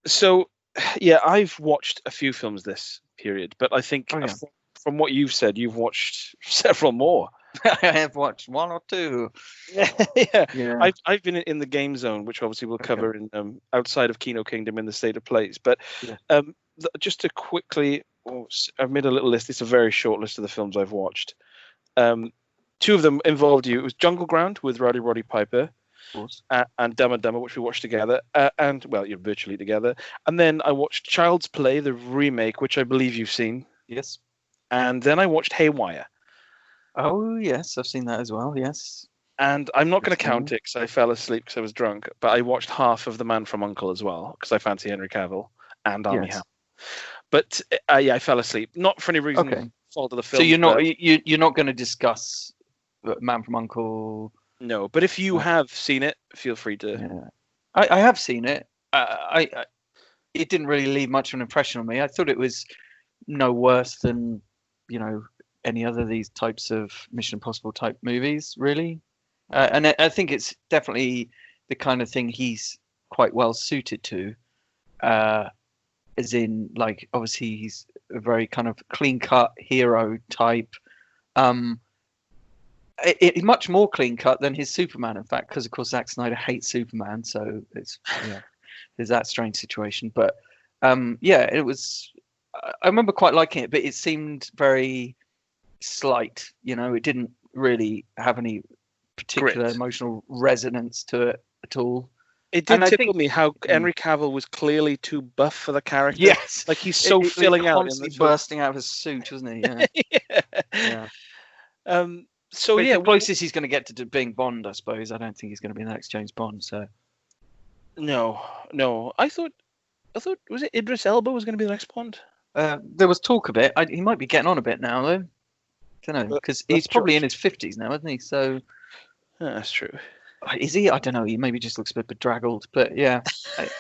So, yeah, I've watched a few films this period, but I think Oh yeah, from what you've said, you've watched several more. I have watched one or two. Yeah, Yeah. I've been in the game zone, which obviously we'll Okay. cover in outside of Kino Kingdom in the state of plays. But Yeah. just to quickly, I've made a little list. It's a very short list of the films I've watched. Um, Two of them involved you. It was Jungle Ground with Roddy Piper, Of course. and Dumb and Dumber, which we watched together, and well, you're virtually together. And then I watched Child's Play, the remake, which I believe you've seen, Yes. and then I watched Haywire. Oh yes, I've seen that as well. Yes. And I'm not going to Interesting. count it because I fell asleep because I was drunk, but I watched half of The Man from U.N.C.L.E. as well because I fancy Henry Cavill and Armie Yes. Hammer. But yeah, I fell asleep, not for any reason Okay. fault of the So films, you're not but you're not going to discuss Man from Uncle. no. But if you Uh, have seen it, feel free to. yeah. I have seen it. I it didn't really leave much of an impression on me. I thought it was no worse than you know any other of these types of Mission Impossible type movies, really. And I think it's definitely the kind of thing he's quite well suited to. Uh, as in, like, obviously he's a very kind of clean cut hero type. Um, much more clean cut than his Superman, in fact, because of course Zack Snyder hates Superman, so it's yeah, there's that strange situation. But yeah, it was. I remember quite liking it, but it seemed very slight. You know, it didn't really have any particular Grit. emotional resonance to it at all. It And did I tickle think, me how mm, Henry Cavill was clearly too buff for the character. yes, Like he's so it filling out in constantly this film. bursting out of his suit, wasn't he? Yeah, Yeah. yeah. So But it's yeah, the closest he's going to get to being Bond, I suppose. I don't think he's going to be the next James Bond. So no, no. I thought was it Idris Elba was going to be the next Bond? there was talk of it. He might be getting on a bit now, though. Don't know, because he's That's probably in George. his 50s now, isn't he? So Yeah, that's true. is he? I don't know. He maybe just looks a bit bedraggled. But yeah, it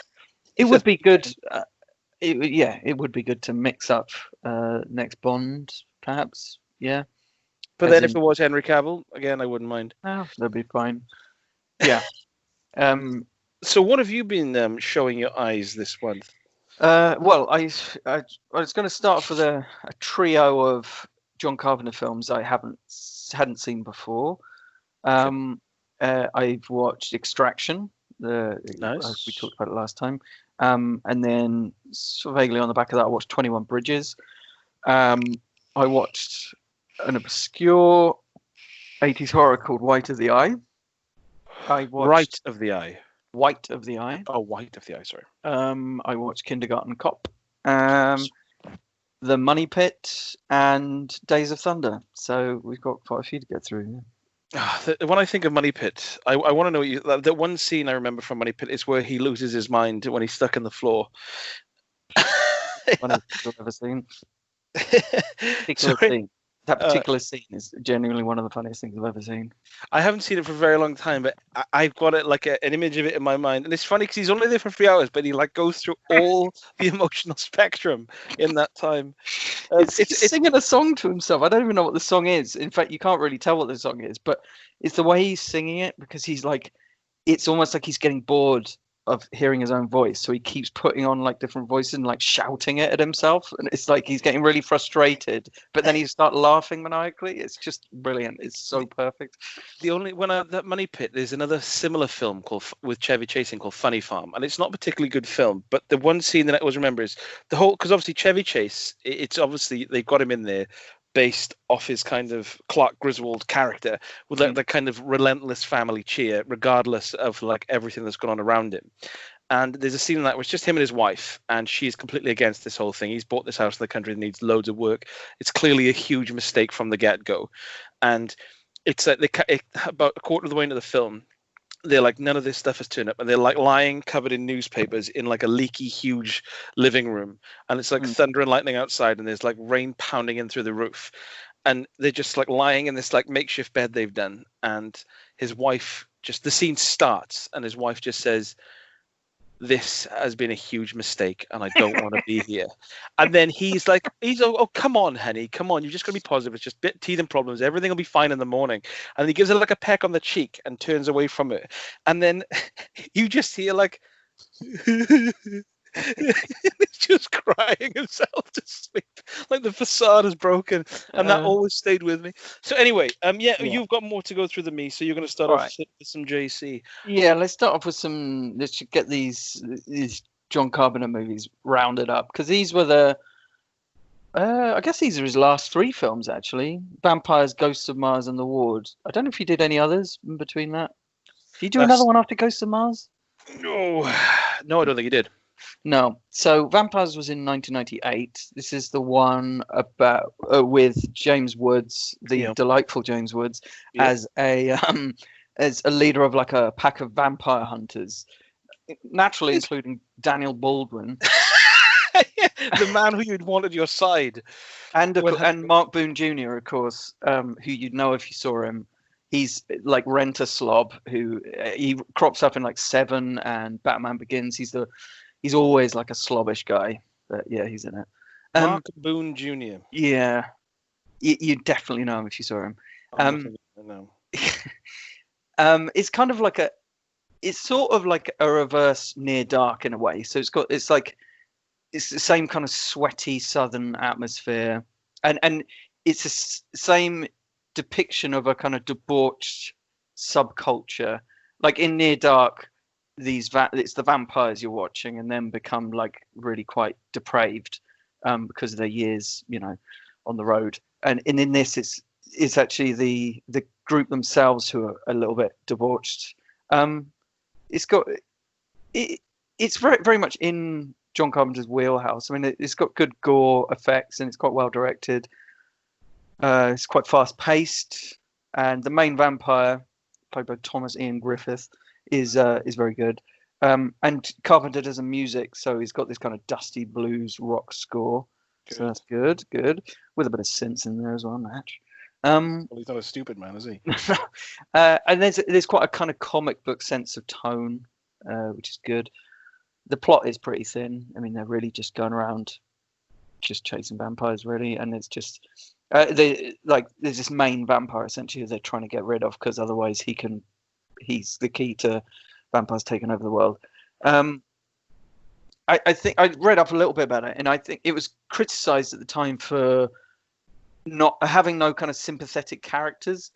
He would does. be good. Yeah, it would be good to mix up next Bond, perhaps. Yeah, But as then if in, it was Henry Cavill, again, I wouldn't mind. oh, that'd be fine. Yeah. Um. So what have you been showing your eyes this month? Well, I was going to start off with a trio of John Carpenter films I hadn't seen before. Okay. Um. I've watched Extraction. As we Nice. talked about it last time. And then sort of vaguely on the back of that, I watched 21 Bridges. Um. I watched an obscure 80s horror called White of the Eye. I Right watched of the eye. White of the Eye. Oh, white of the eye. Sorry. I watched Kindergarten Cop, The Money Pit, and Days of Thunder. So we've got quite a few to get through. When I think of Money Pit, I want to know that one scene I remember from Money Pit is where he loses his mind when he's stuck in the floor. Funniest thing I've ever seen. Particular Sorry. scene. That particular scene is genuinely one of the funniest things I've ever seen. I haven't seen it for a very long time, but I've got it like an image of it in my mind, and it's funny because he's only there for 3 hours, but he like goes through all the emotional spectrum in that time. He's singing a song to himself. I don't even know what the song is. In fact, you can't really tell what the song is, but it's the way he's singing it because he's like, it's almost like he's getting bored of hearing his own voice, so he keeps putting on like different voices and like shouting it at himself, and it's like he's getting really frustrated, but then he start laughing maniacally. It's just brilliant. It's so perfect. The only that Money Pit, there's another similar film called with Chevy Chase called Funny Farm, and it's not a particularly good film. But the one scene that I always remember is the whole because obviously Chevy Chase, it's obviously they've got him in there based off his kind of Clark Griswold character with like the kind of relentless family cheer, regardless of like everything that's going on around him. And there's a scene in that where it's just him and his wife, and she's completely against this whole thing. He's bought this house in the country that needs loads of work. It's clearly a huge mistake from the get-go, and it's like about a quarter of the way into the film, they're like, none of this stuff has turned up, and they're like lying covered in newspapers in like a leaky, huge living room, and it's like thunder and lightning outside, and there's like rain pounding in through the roof, and they're just like lying in this like makeshift bed they've done, and his wife just the scene starts, and his wife just says, "This has been a huge mistake, and I don't want to be here." And then he's like, oh, come on, honey, come on, you're just gonna be positive. It's just bit teething problems. Everything will be fine in the morning. And he gives her like a peck on the cheek and turns away from it. And then you just hear like, He's just crying himself to sleep, like the facade is broken, and that always stayed with me. So anyway, yeah, you've got more to go through than me, so you're going to start All off right. with some JC. Yeah, let's start off with some. Let's get these John Carpenter movies rounded up, because these were the. I guess these are his last three films, actually. Vampires, Ghosts of Mars, and The Ward. I don't know if he did any others in between that. Did he do another one after Ghosts of Mars? No, no, I don't think he did. No. So Vampires was in 1998. This is the one about with James Woods, the delightful James Woods, as a leader of like a pack of vampire hunters, naturally including Daniel Baldwin. The man who you'd want at your side. And Mark Boone Jr., of course, who you'd know if you saw him. He's like Renter Slob, who he crops up in like Seven and Batman Begins. He's always like a slobbish guy, but yeah, he's in it. Mark Boone Jr. Yeah, you definitely know him if you saw him. No. It's kind of like it's sort of like a reverse Near Dark in a way. So it's the same kind of sweaty southern atmosphere, and it's the same depiction of a kind of debauched subculture. Like in Near Dark, it's the vampires you're watching, and then become like really quite depraved because of their years, on the road. And in this, it's actually the group themselves who are a little bit debauched. It's very very much in John Carpenter's wheelhouse. I mean, it's got good gore effects and it's quite well directed. It's quite fast paced, and the main vampire, played by Thomas Ian Griffith, is very good. And Carpenter does the music, so he's got this kind of dusty blues rock score. Good. So that's good, with a bit of synths in there as well. Match. Well, he's not a stupid man, is he? And there's quite a kind of comic book sense of tone, which is good. The plot is pretty thin. I mean, they're really just going around, just chasing vampires, really, and it's just there's this main vampire essentially who they're trying to get rid of, because otherwise he's the key to vampires taking over the world. I think I read up a little bit about it, and I think it was criticized at the time for not having no kind of sympathetic characters.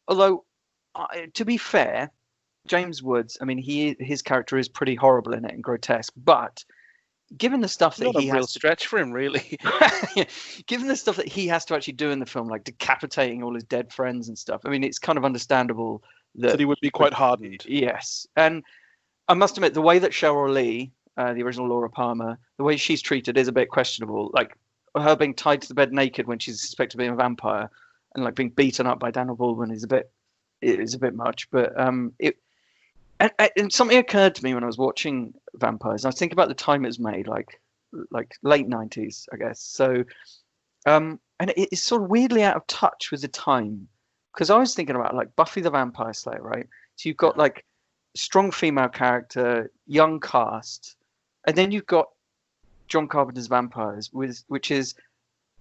Although, to be fair, James Woods, I mean, his character is pretty horrible in it and grotesque, but given the stuff that he has, real stretch for him, really. Given the stuff that he has to actually do in the film, like decapitating all his dead friends and stuff, I mean, it's kind of understandable that he would be quite hardened. Yes, and I must admit, the way that Cheryl Lee, the original Laura Palmer, the way she's treated is a bit questionable. Like her being tied to the bed naked when she's suspected of being a vampire, and like being beaten up by Daniel Baldwin is a bit much. But and something occurred to me when I was watching Vampires. I was thinking about the time it was made, like late 90s, I guess. So, and it's sort of weirdly out of touch with the time, because I was thinking about like Buffy the Vampire Slayer, right? So you've got like strong female character, young cast, and then you've got John Carpenter's Vampires, which is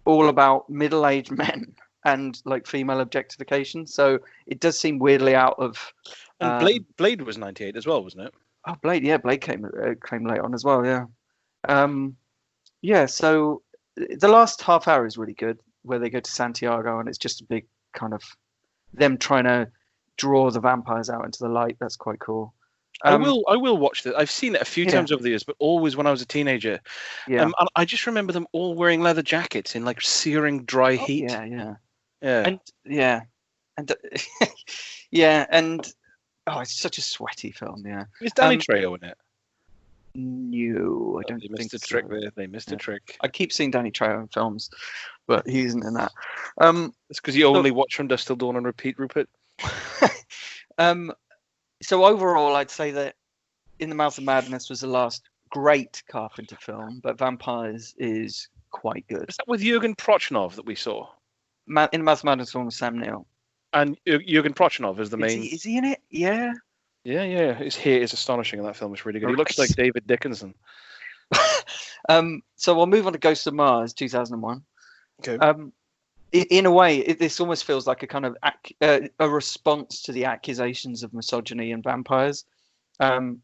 all about middle-aged men and like female objectification. So it does seem weirdly out of. And Blade was 98 as well, wasn't it? Oh, Blade, yeah, Blade came late on as well, yeah. Yeah, so the last half hour is really good, where they go to Santiago, and it's just a big kind of them trying to draw the vampires out into the light. That's quite cool. I will watch that. I've seen it a few times over the years, but always when I was a teenager. Yeah. And I just remember them all wearing leather jackets in like searing dry heat. Yeah. And oh, it's such a sweaty film. Yeah. Is Danny Trejo in it? No, I don't think so. They missed a trick there. They missed a trick. I keep seeing Danny Trejo in films, but he isn't in that. It's because you only watch From Dusk Till Dawn on repeat, Rupert. So overall, I'd say that In the Mouth of Madness was the last great Carpenter film, but Vampires is quite good. Is that with Jürgen Prochnov that we saw? In the Mouth of Madness film with Sam Neill. And Jürgen Prochnov is the main. Is he in it? Yeah. Yeah. His hair is astonishing in that film. It's really good. He looks like David Dickinson. So we'll move on to Ghosts of Mars, 2001. Okay. In a way, this almost feels like a kind of a response to the accusations of misogyny in vampires,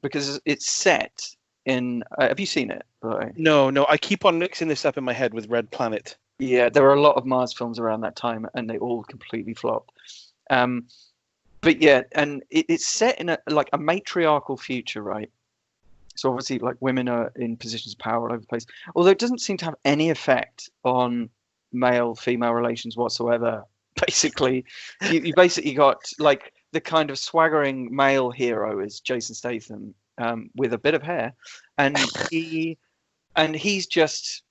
because it's set in. Have you seen it? Right. No, I keep on mixing this up in my head with Red Planet. Yeah, there were a lot of Mars films around that time, and they all completely flopped. But yeah, and it's set in a matriarchal future, right? So obviously, like, women are in positions of power all over the place. Although it doesn't seem to have any effect on male-female relations whatsoever. Basically, you basically got like the kind of swaggering male hero is Jason Statham, with a bit of hair, and he's just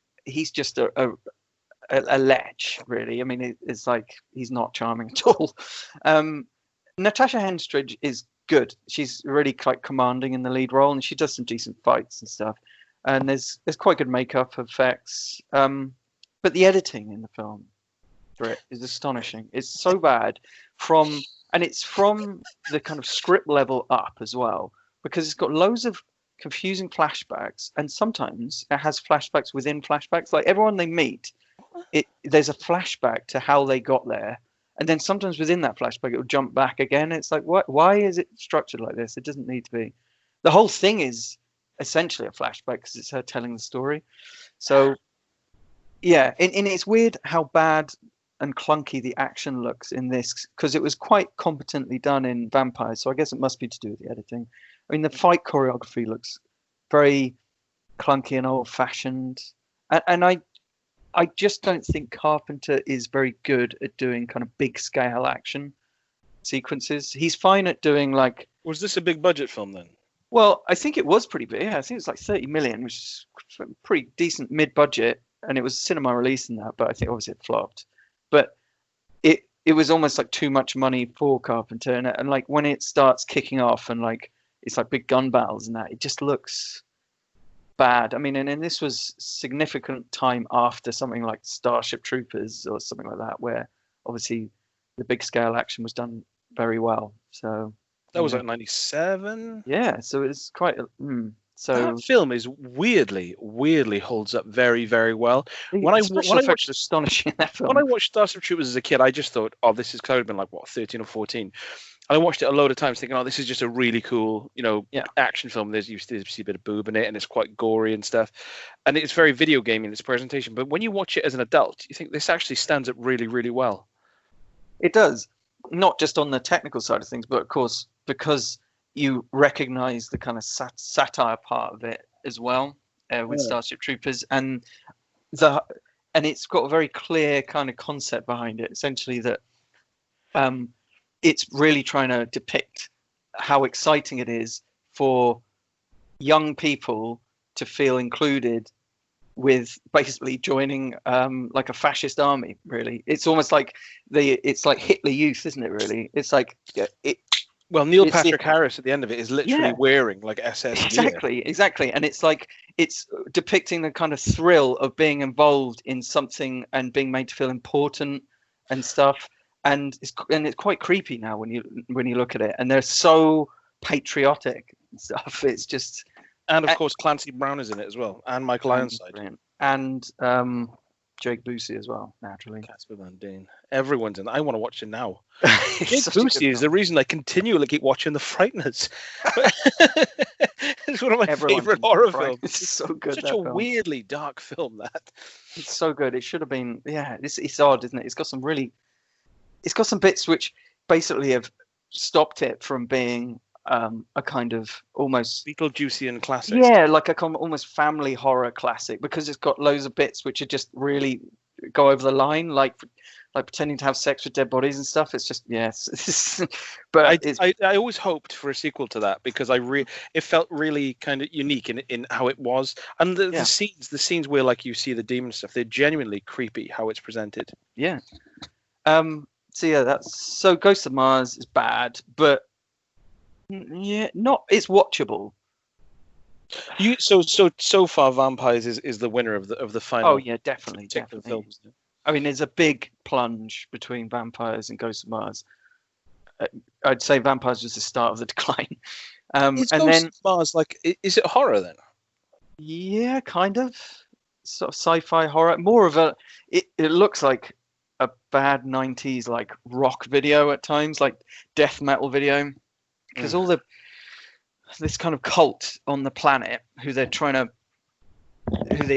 a lech, really. I mean, it's like he's not charming at all. Natasha Henstridge is good. She's really quite commanding in the lead role, and she does some decent fights and stuff. And there's quite good makeup effects. But the editing in the film for it is astonishing. It's so bad it's from the kind of script level up as well, because it's got loads of confusing flashbacks, and sometimes it has flashbacks within flashbacks. Like, everyone they meet, there's a flashback to how they got there, and then sometimes within that flashback it will jump back again. It's like, why is it structured like this? It doesn't need to be. The whole thing is essentially a flashback because it's her telling the story. So yeah, and it's weird how bad and clunky the action looks in this, because it was quite competently done in Vampires, so I guess it must be to do with the editing. I mean, the fight choreography looks very clunky and old-fashioned, and I just don't think Carpenter is very good at doing kind of big-scale action sequences. He's fine at doing, like... Was this a big-budget film, then? Well, I think it was pretty big. I think it was like 30 million, which is pretty decent mid-budget, and it was a cinema release in that, but I think obviously it flopped. But it was almost like too much money for Carpenter, and like when it starts kicking off and like it's like big gun battles and that, it just looks bad. I mean, and this was significant time after something like Starship Troopers or something like that, where obviously the big scale action was done very well. So that was like 97. Yeah, so it's quite. So that film is weirdly holds up very, very well. When I watched astonishing that film. When I watched Starship Troopers as a kid, I just thought, oh, this is could have been like 13 or 14. And I watched it a load of times thinking, oh, this is just a really cool, action film. You see a bit of boob in it, and it's quite gory and stuff. And it's very video gamey in its presentation. But when you watch it as an adult, you think this actually stands up really, really well. It does. Not just on the technical side of things, but of course, because you recognize the kind of satire part of it as well, with Starship Troopers, and it's got a very clear kind of concept behind it, essentially that it's really trying to depict how exciting it is for young people to feel included with basically joining like a fascist army. Really, it's almost like it's like Hitler Youth, isn't it? Really, it's like Well, Neil Patrick Harris at the end of it is literally wearing like SS gear. Exactly. And it's like, it's depicting the kind of thrill of being involved in something and being made to feel important and stuff. And it's quite creepy now when you look at it. And they're so patriotic and stuff. It's just. And of course, Clancy Brown is in it as well, and Michael Ironside, and Jake Busey as well, naturally. Casper Van Dien. Everyone's in. I want to watch it now. Jake Busey is the reason I continually keep watching The Frighteners. It's one of my favorite horror films. It's so good. Such a weirdly dark film. That it's so good. It should have been. Yeah, it's odd, isn't it? It's got some bits which basically have stopped it from being a kind of almost Beetlejuicean classic. Yeah, like a almost family horror classic, because it's got loads of bits which are just really go over the line, like pretending to have sex with dead bodies and stuff. It's just but I always hoped for a sequel to that, because it felt really kind of unique in how it was, and the scenes where like you see the demon stuff, they're genuinely creepy how it's presented. Yeah. So yeah, so Ghost of Mars is bad, but it's watchable. So far, Vampires is the winner of the final. Oh yeah, definitely. Films. I mean, there's a big plunge between Vampires and Ghost of Mars. I'd say Vampires was the start of the decline. Is Ghost of Mars like? Is it horror then? Yeah, kind of. Sort of sci-fi horror. More of a. It looks like a bad 90s like rock video at times, like death metal video. Because all the this kind of cult on the planet who they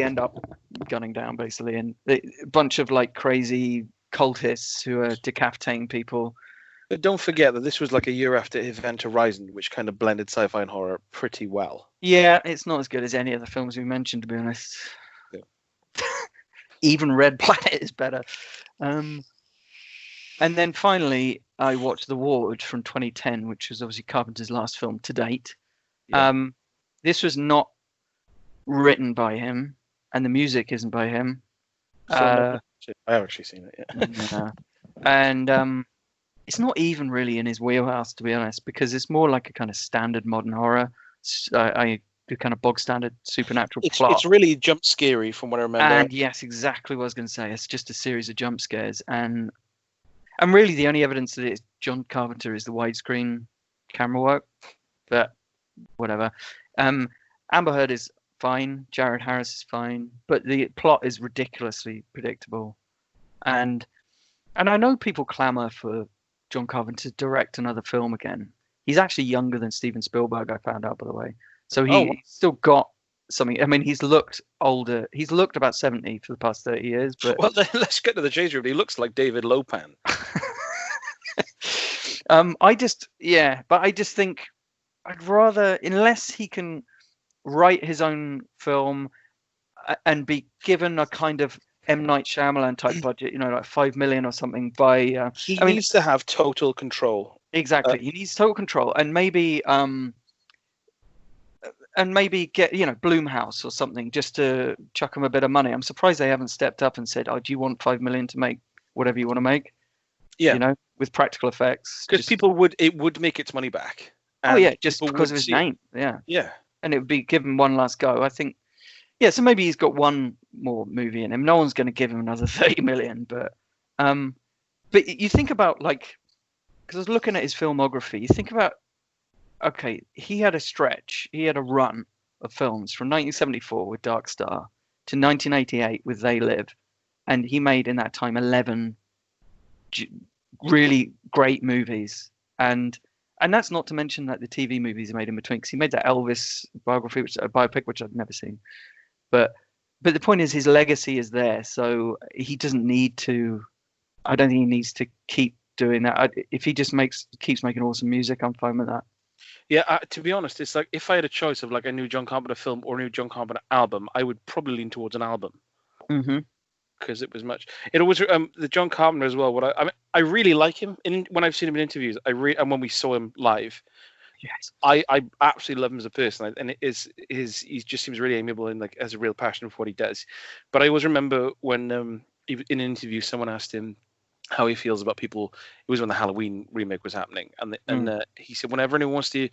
end up gunning down basically, and a bunch of like crazy cultists who are decapitating people. But don't forget that this was like a year after Event Horizon, which kind of blended sci-fi and horror pretty well. Yeah, it's not as good as any of the films we mentioned, to be honest. Yeah. Even Red Planet is better. And then finally, I watched The Ward from 2010, which was obviously Carpenter's last film to date. Yeah. This was not written by him, and the music isn't by him. So I have actually seen it. Yeah. And it's not even really in his wheelhouse, to be honest, because it's more like a kind of standard modern horror. I do kind of bog standard supernatural plot. It's really jump scary from what I remember. And yes, exactly what I was going to say. It's just a series of jump scares, and really the only evidence that it's John Carpenter is the widescreen camera work. But whatever. Amber Heard is fine. Jared Harris is fine, but the plot is ridiculously predictable. And I know people clamor for John Carpenter to direct another film again. He's actually younger than Steven Spielberg, I found out, by the way. So he's still got something. I mean, he's looked older. He's looked about 70 for the past 30 years. But well, then let's get to the chase room. He looks like David Lopan. I just think I'd rather, unless he can write his own film and be given a kind of M. Night Shyamalan type budget, like 5 million or something he needs to have total control. Exactly. He needs total control, and maybe get, Blumhouse or something just to chuck him a bit of money. I'm surprised they haven't stepped up and said, "Oh, do you want 5 million to make whatever you want to make?" Yeah. With practical effects. Because it would make its money back. Oh yeah, just because of his name. Yeah. Yeah. And it would be given one last go, I think. Yeah, so maybe he's got one more movie in him. No one's going to give him another 30 million, but you think about, like, because I was looking at his filmography, you think about, okay, he had a run of films from 1974 with Dark Star to 1988 with They Live, and he made in that time 11 really great movies, and that's not to mention that the TV movies he made in between, because he made that Elvis biography, a biopic, which I've never seen. But the point is, his legacy is there, so he doesn't need to. I don't think he needs to keep doing that. If he just keeps making awesome music, I'm fine with that. Yeah, to be honest, it's like if I had a choice of like a new John Carpenter film or a new John Carpenter album, I would probably lean towards an album. Mm-hmm. Because it always the John Carpenter as well. I really like him when I've seen him in interviews. And when we saw him live, yes, I absolutely love him as a person, and he just seems really amiable and like has a real passion for what he does. But I always remember when in an interview someone asked him how he feels about people. It was when the Halloween remake was happening, and he said whenever anyone wants to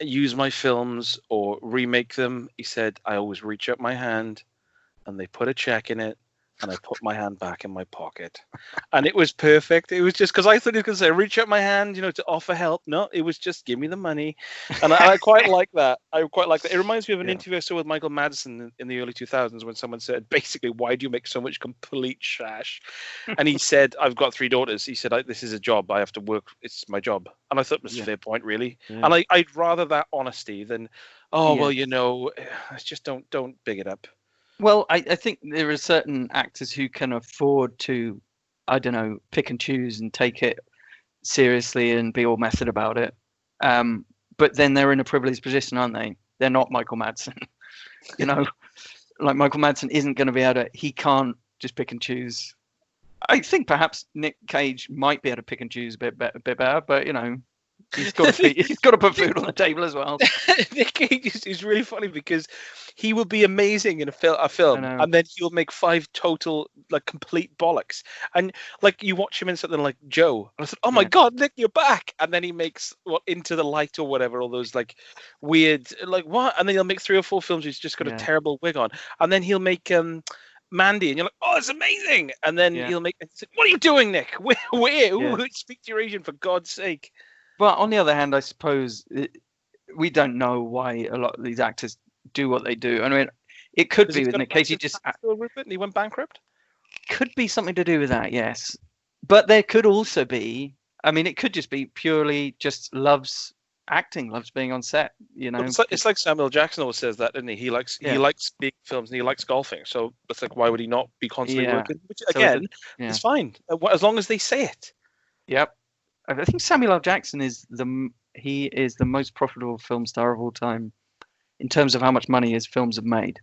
use my films or remake them, he said I always reach out my hand, and they put a check in it. And I put my hand back in my pocket, and it was perfect. It was just because I thought he was going to say, "Reach out my hand," to offer help. No, it was just give me the money, and I quite like that. I quite like that. It reminds me of an interview I saw with Michael Madsen in the early 2000s when someone said, basically, "Why do you make so much complete trash?" And he said, "I've got 3 daughters." He said, "This is a job. I have to work. It's my job." And I thought it was a fair point, really. Yeah. And I'd rather that honesty than, well, it's just don't big it up. Well, I think there are certain actors who can afford to, I don't know, pick and choose and take it seriously and be all method about it. But then they're in a privileged position, aren't they? They're not Michael Madsen. Like Michael Madsen isn't going to be able to, he can't just pick and choose. I think perhaps Nick Cage might be able to pick and choose a bit better, but he's got to put food on the table as well. Nick Cage is really funny because he will be amazing in a film, and then he'll make 5 total like complete bollocks. And like you watch him in something like Joe, and I said, "Oh my God, Nick, you're back!" And then he makes Into the Light or whatever, all those like weird like what? And then he'll make 3 or 4 films. He's just got a terrible wig on, and then he'll make Mandy, and you're like, "Oh, it's amazing!" And then he'll make, "What are you doing, Nick? Where? Speak to your agent for God's sake." But on the other hand, I suppose we don't know why a lot of these actors do what they do. I mean, it could be with Nick Cage. He went bankrupt. Could be something to do with that, yes. But there could also be. I mean, it could just be purely just loves acting, loves being on set. It's like Samuel Jackson always says that, doesn't he? He likes big films and he likes golfing. So it's like, why would he not be constantly Yeah. working? Which So again, is fine as long as they say it. Yep. I think Samuel L. Jackson is the most profitable film star of all time in terms of how much money his films have made,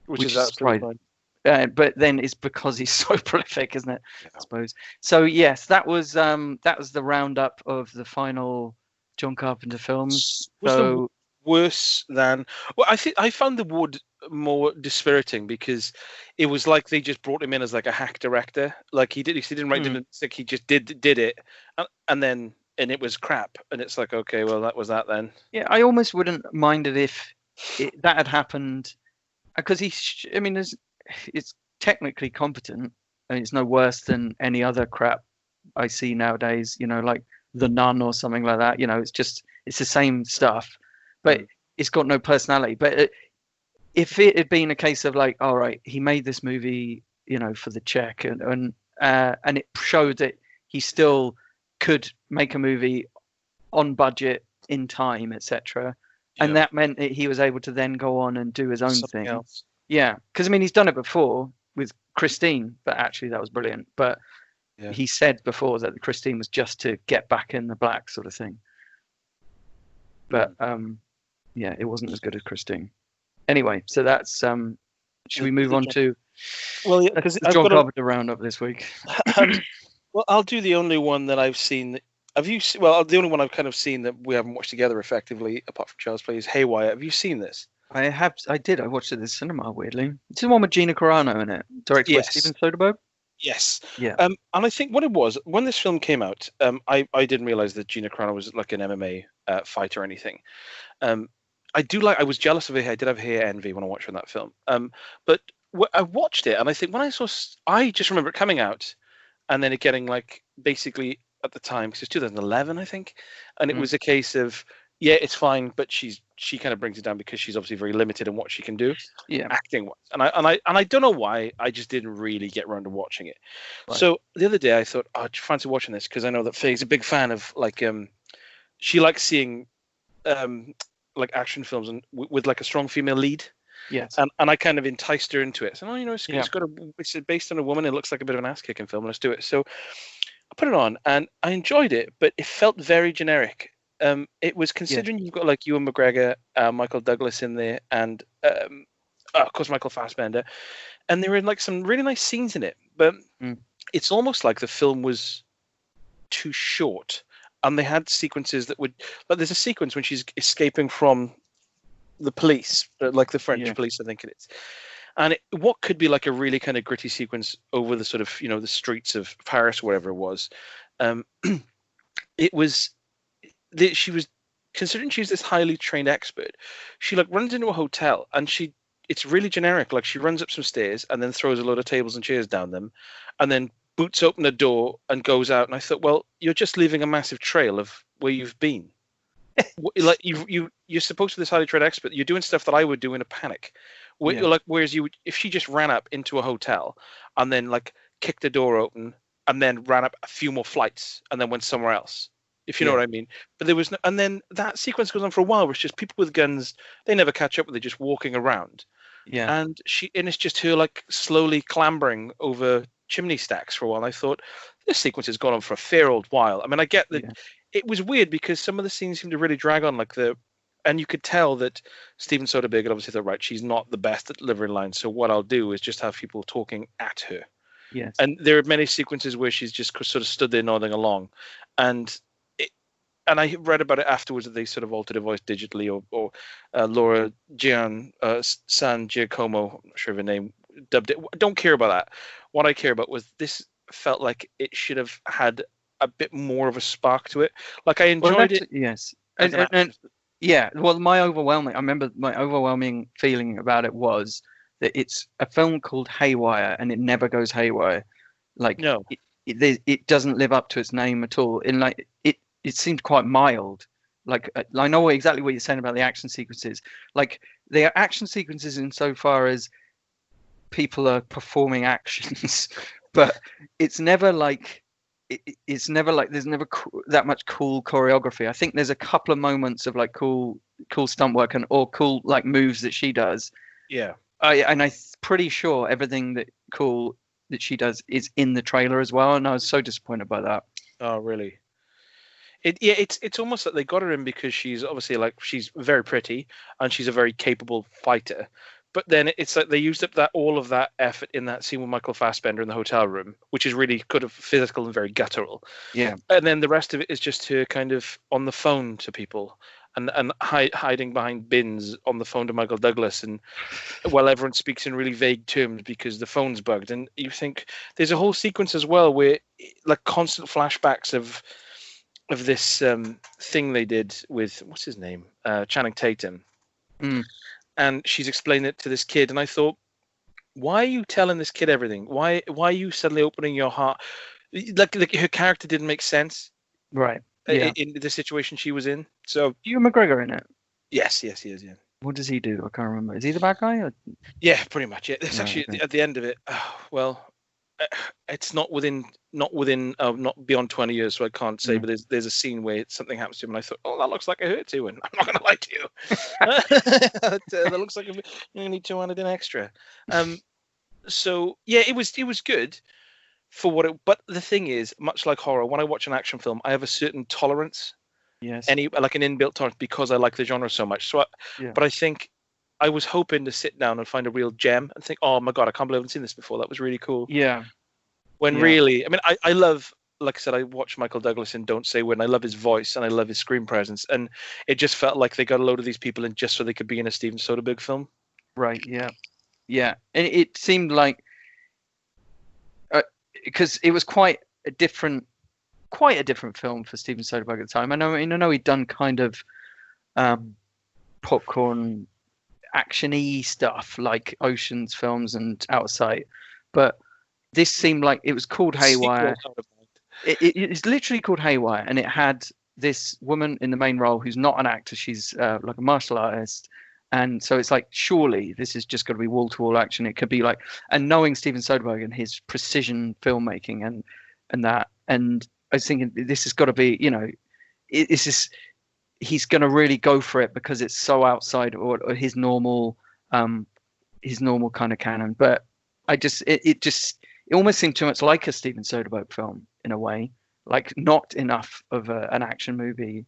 which is absolutely fine. But then it's because he's so prolific, isn't it? Yeah. I suppose. So yes, that was the roundup of the final John Carpenter films. Was worse than? Well, I think I found the Wood more dispiriting because it was like they just brought him in as like a hack director. Like he didn't write it. Like he just did it, and it was crap. And it's like, okay, well that was that then. Yeah, I almost wouldn't mind it if that had happened, because it's technically competent and it's no worse than any other crap I see nowadays. Like The Nun or something like that. It's the same stuff, but it's got no personality. But if it had been a case of like, all right, he made this movie, for the check, and it showed that he still could make a movie on budget, in time, etc. And that meant that he was able to then go on and do his own thing. Else. Yeah, because he's done it before with Christine, but actually that was brilliant. But he said before that Christine was just to get back in the black sort of thing. But it wasn't as good as Christine. Anyway, so that's should we move on to because John Carpenter roundup this week? Well, I'll do the only one that I've seen. Have you? Well, the only one I've kind of seen that we haven't watched together effectively, apart from Child's Play, is Haywire. Have you seen this? I have. I did. I watched it at the cinema. Weirdly, it's the one with Gina Carano in it, directed by Steven Soderbergh. Yes. Yeah. And I think what it was when this film came out, I didn't realize that Gina Carano was like an MMA fighter or anything. I was jealous of her hair. I did have hair envy when I watched her in that film. But I watched it, and I think when I just remember it coming out, and then it getting like basically at the time, because it's 2011, I think, and it was a case of it's fine, but she kind of brings it down because she's obviously very limited in what she can do, acting wise. And I don't know why, I just didn't really get around to watching it. Right. So the other day I thought, do you fancy watching this? Because I know that Faye's a big fan of like she likes seeing like action films and with like a strong female lead. Yes. And I kind of enticed her into it. So it's based on a woman. It looks like a bit of an ass kicking film. Let's do it. So I put it on and I enjoyed it, but it felt very generic. It was considering you've got like Ewan McGregor, Michael Douglas in there, and of course Michael Fassbender, and there were like some really nice scenes in it. But it's almost like the film was too short, and they had sequences that would. But there's a sequence when she's escaping from the police, like the French police, I think it is. And what could be like a really kind of gritty sequence over the sort of, the streets of Paris, or whatever it was. It was, she was, considering she's this highly trained expert, she like runs into a hotel and it's really generic. Like she runs up some stairs and then throws a load of tables and chairs down them and then boots open the door and goes out. And I thought, well, you're just leaving a massive trail of where you've been. Like you're supposed to be this highly trained expert. You're doing stuff that I would do in a panic. Whereas if she just ran up into a hotel and then like kicked the door open and then ran up a few more flights and then went somewhere else, if you know what I mean. But there was and then that sequence goes on for a while where it's just people with guns. They never catch up with. They're just walking around. Yeah. And it's just her like slowly clambering over chimney stacks for a while. And I thought this sequence has gone on for a fair old while. I mean, I get that. It was weird because some of the scenes seemed to really drag on, and you could tell that Steven Soderbergh had obviously thought, right, she's not the best at delivering lines, so what I'll do is just have people talking at her. Yes. And there are many sequences where she's just sort of stood there nodding along, and I read about it afterwards that they sort of altered her voice digitally, or Laura San Giacomo, I'm not sure of her name, dubbed it. I don't care about that. What I care about was this felt like it should have had a bit more of a spark to it. Like I enjoyed it. Yes. And well, I remember my overwhelming feeling about it was that it's a film called Haywire and it never goes haywire. Like no, it doesn't live up to its name at all. In like it seemed quite mild. Like I know exactly what you're saying about the action sequences. Like they are action sequences insofar as people are performing actions, but it's never like it's never like there's never that much cool choreography. I think there's a couple of moments of like cool stunt work or cool like moves that she does. Yeah. I'm pretty sure everything that she does is in the trailer as well, and I was so disappointed by that. Oh, really? It's almost like they got her in because she's obviously like she's very pretty and she's a very capable fighter. But then it's like they used up all of that effort in that scene with Michael Fassbender in the hotel room, which is really kind of physical and very guttural. Yeah. And then the rest of it is just her kind of on the phone to people and hiding behind bins on the phone to Michael Douglas, and while everyone speaks in really vague terms because the phone's bugged. And you think there's a whole sequence as well where like constant flashbacks of this thing they did with what's his name, Channing Tatum. And she's explaining it to this kid, and I thought, why are you telling this kid everything? Why are you suddenly opening your heart? Like her character didn't make sense, right? In the situation she was in. So Ewan McGregor in it? Yes, he is. Yeah. What does he do? I can't remember. Is he the bad guy? Or... Yeah, pretty much. Yeah, it's actually okay. At the end of it. It's not beyond 20 years, so I can't say. But there's a scene where something happens to him, and I thought, oh, that looks like I hurt you, and I'm not going to lie to you. That looks like you need 200 in extra. So yeah, it was good for what it. But the thing is, much like horror, when I watch an action film, I have a certain tolerance. Yes. Like an inbuilt tolerance because I like the genre so much. So, but I think I was hoping to sit down and find a real gem and think, oh my God, I can't believe I haven't seen this before. That was really cool. Yeah. When really, I mean, I love, like I said, I watch Michael Douglas in Don't Say When. I love his voice and I love his screen presence. And it just felt like they got a load of these people in just so they could be in a Steven Soderbergh film. Right. Yeah. Yeah. And it seemed like, because it was quite a different film for Steven Soderbergh at the time. I know he'd done kind of popcorn action-y stuff like Ocean's films and Out of Sight, but this seemed like it was called Haywire. It's literally called Haywire, and it had this woman in the main role who's not an actor. She's like a martial artist, and so it's like, surely this is just going to be wall-to-wall action. It could be like, and knowing Steven Soderbergh and his precision filmmaking and that, and I was thinking this has got to be, he's going to really go for it because it's so outside or his normal kind of canon. But it almost seemed too much like a Steven Soderbergh film in a way, like not enough of an action movie.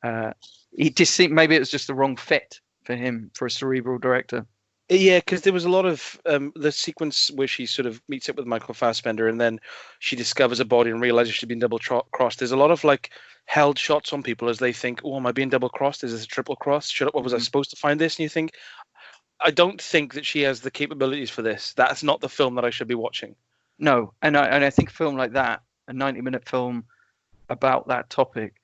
It just seemed maybe it was just the wrong fit for him, for a cerebral director. Yeah, because there was a lot of the sequence where she sort of meets up with Michael Fassbender and then she discovers a body and realizes she's been double crossed. There's a lot of like held shots on people as they think, oh, am I being double crossed? Is this a triple cross? What was I supposed to find this? And you think, I don't think that she has the capabilities for this. That's not the film that I should be watching. No, and I think a film like that, a 90-minute film about that topic,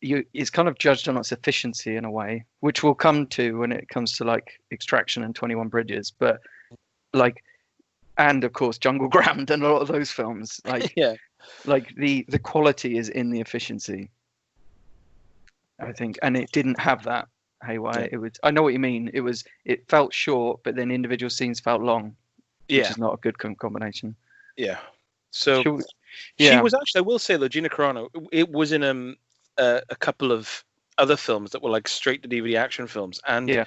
it's kind of judged on its efficiency in a way, which we'll come to when it comes to like Extraction and 21 Bridges, but like, and of course Jungle Ground and a lot of those films, like yeah, like the quality is in the efficiency, I think, and it didn't have that. Haywire, yeah. It was, I know what you mean. It felt short, but then individual scenes felt long, which is not a good combination. Yeah. So she was actually, I will say though, Gina Carano, it was in a couple of other films that were like straight to DVD action films, and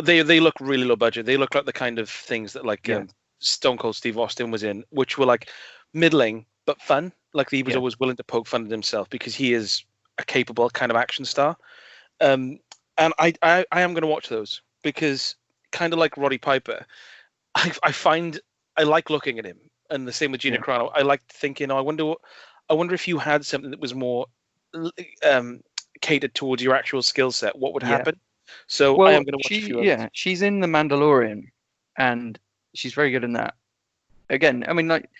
they look really low budget. They look like the kind of things that like Stone Cold Steve Austin was in, which were like middling but fun. Like he was always willing to poke fun at himself because he is a capable kind of action star. And I am going to watch those because kind of like Roddy Piper, I find I like looking at him, and the same with Gina Carano. I like thinking, I wonder if you had something that was more catered towards your actual skill set, what would happen? So I am going to watch a few others. She's in The Mandalorian, and she's very good in that. Again, I mean, like,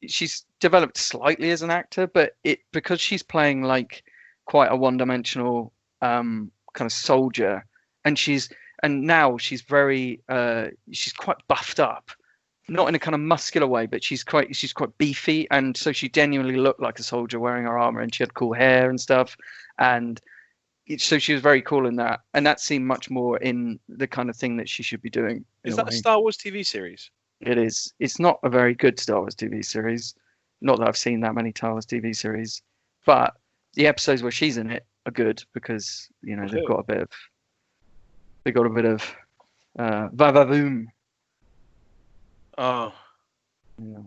she's developed slightly as an actor, but because she's playing like quite a one-dimensional kind of soldier, and now she's very she's quite buffed up, not in a kind of muscular way, but she's quite beefy, and so she genuinely looked like a soldier wearing her armor, and she had cool hair and stuff, and so she was very cool in that, and that seemed much more in the kind of thing that she should be doing. Is that a Star Wars TV series? It is. It's not a very good Star Wars TV series. Not that I've seen that many Towers TV series, but the episodes where she's in it are good because they've got a bit of va-va-voom. Oh, I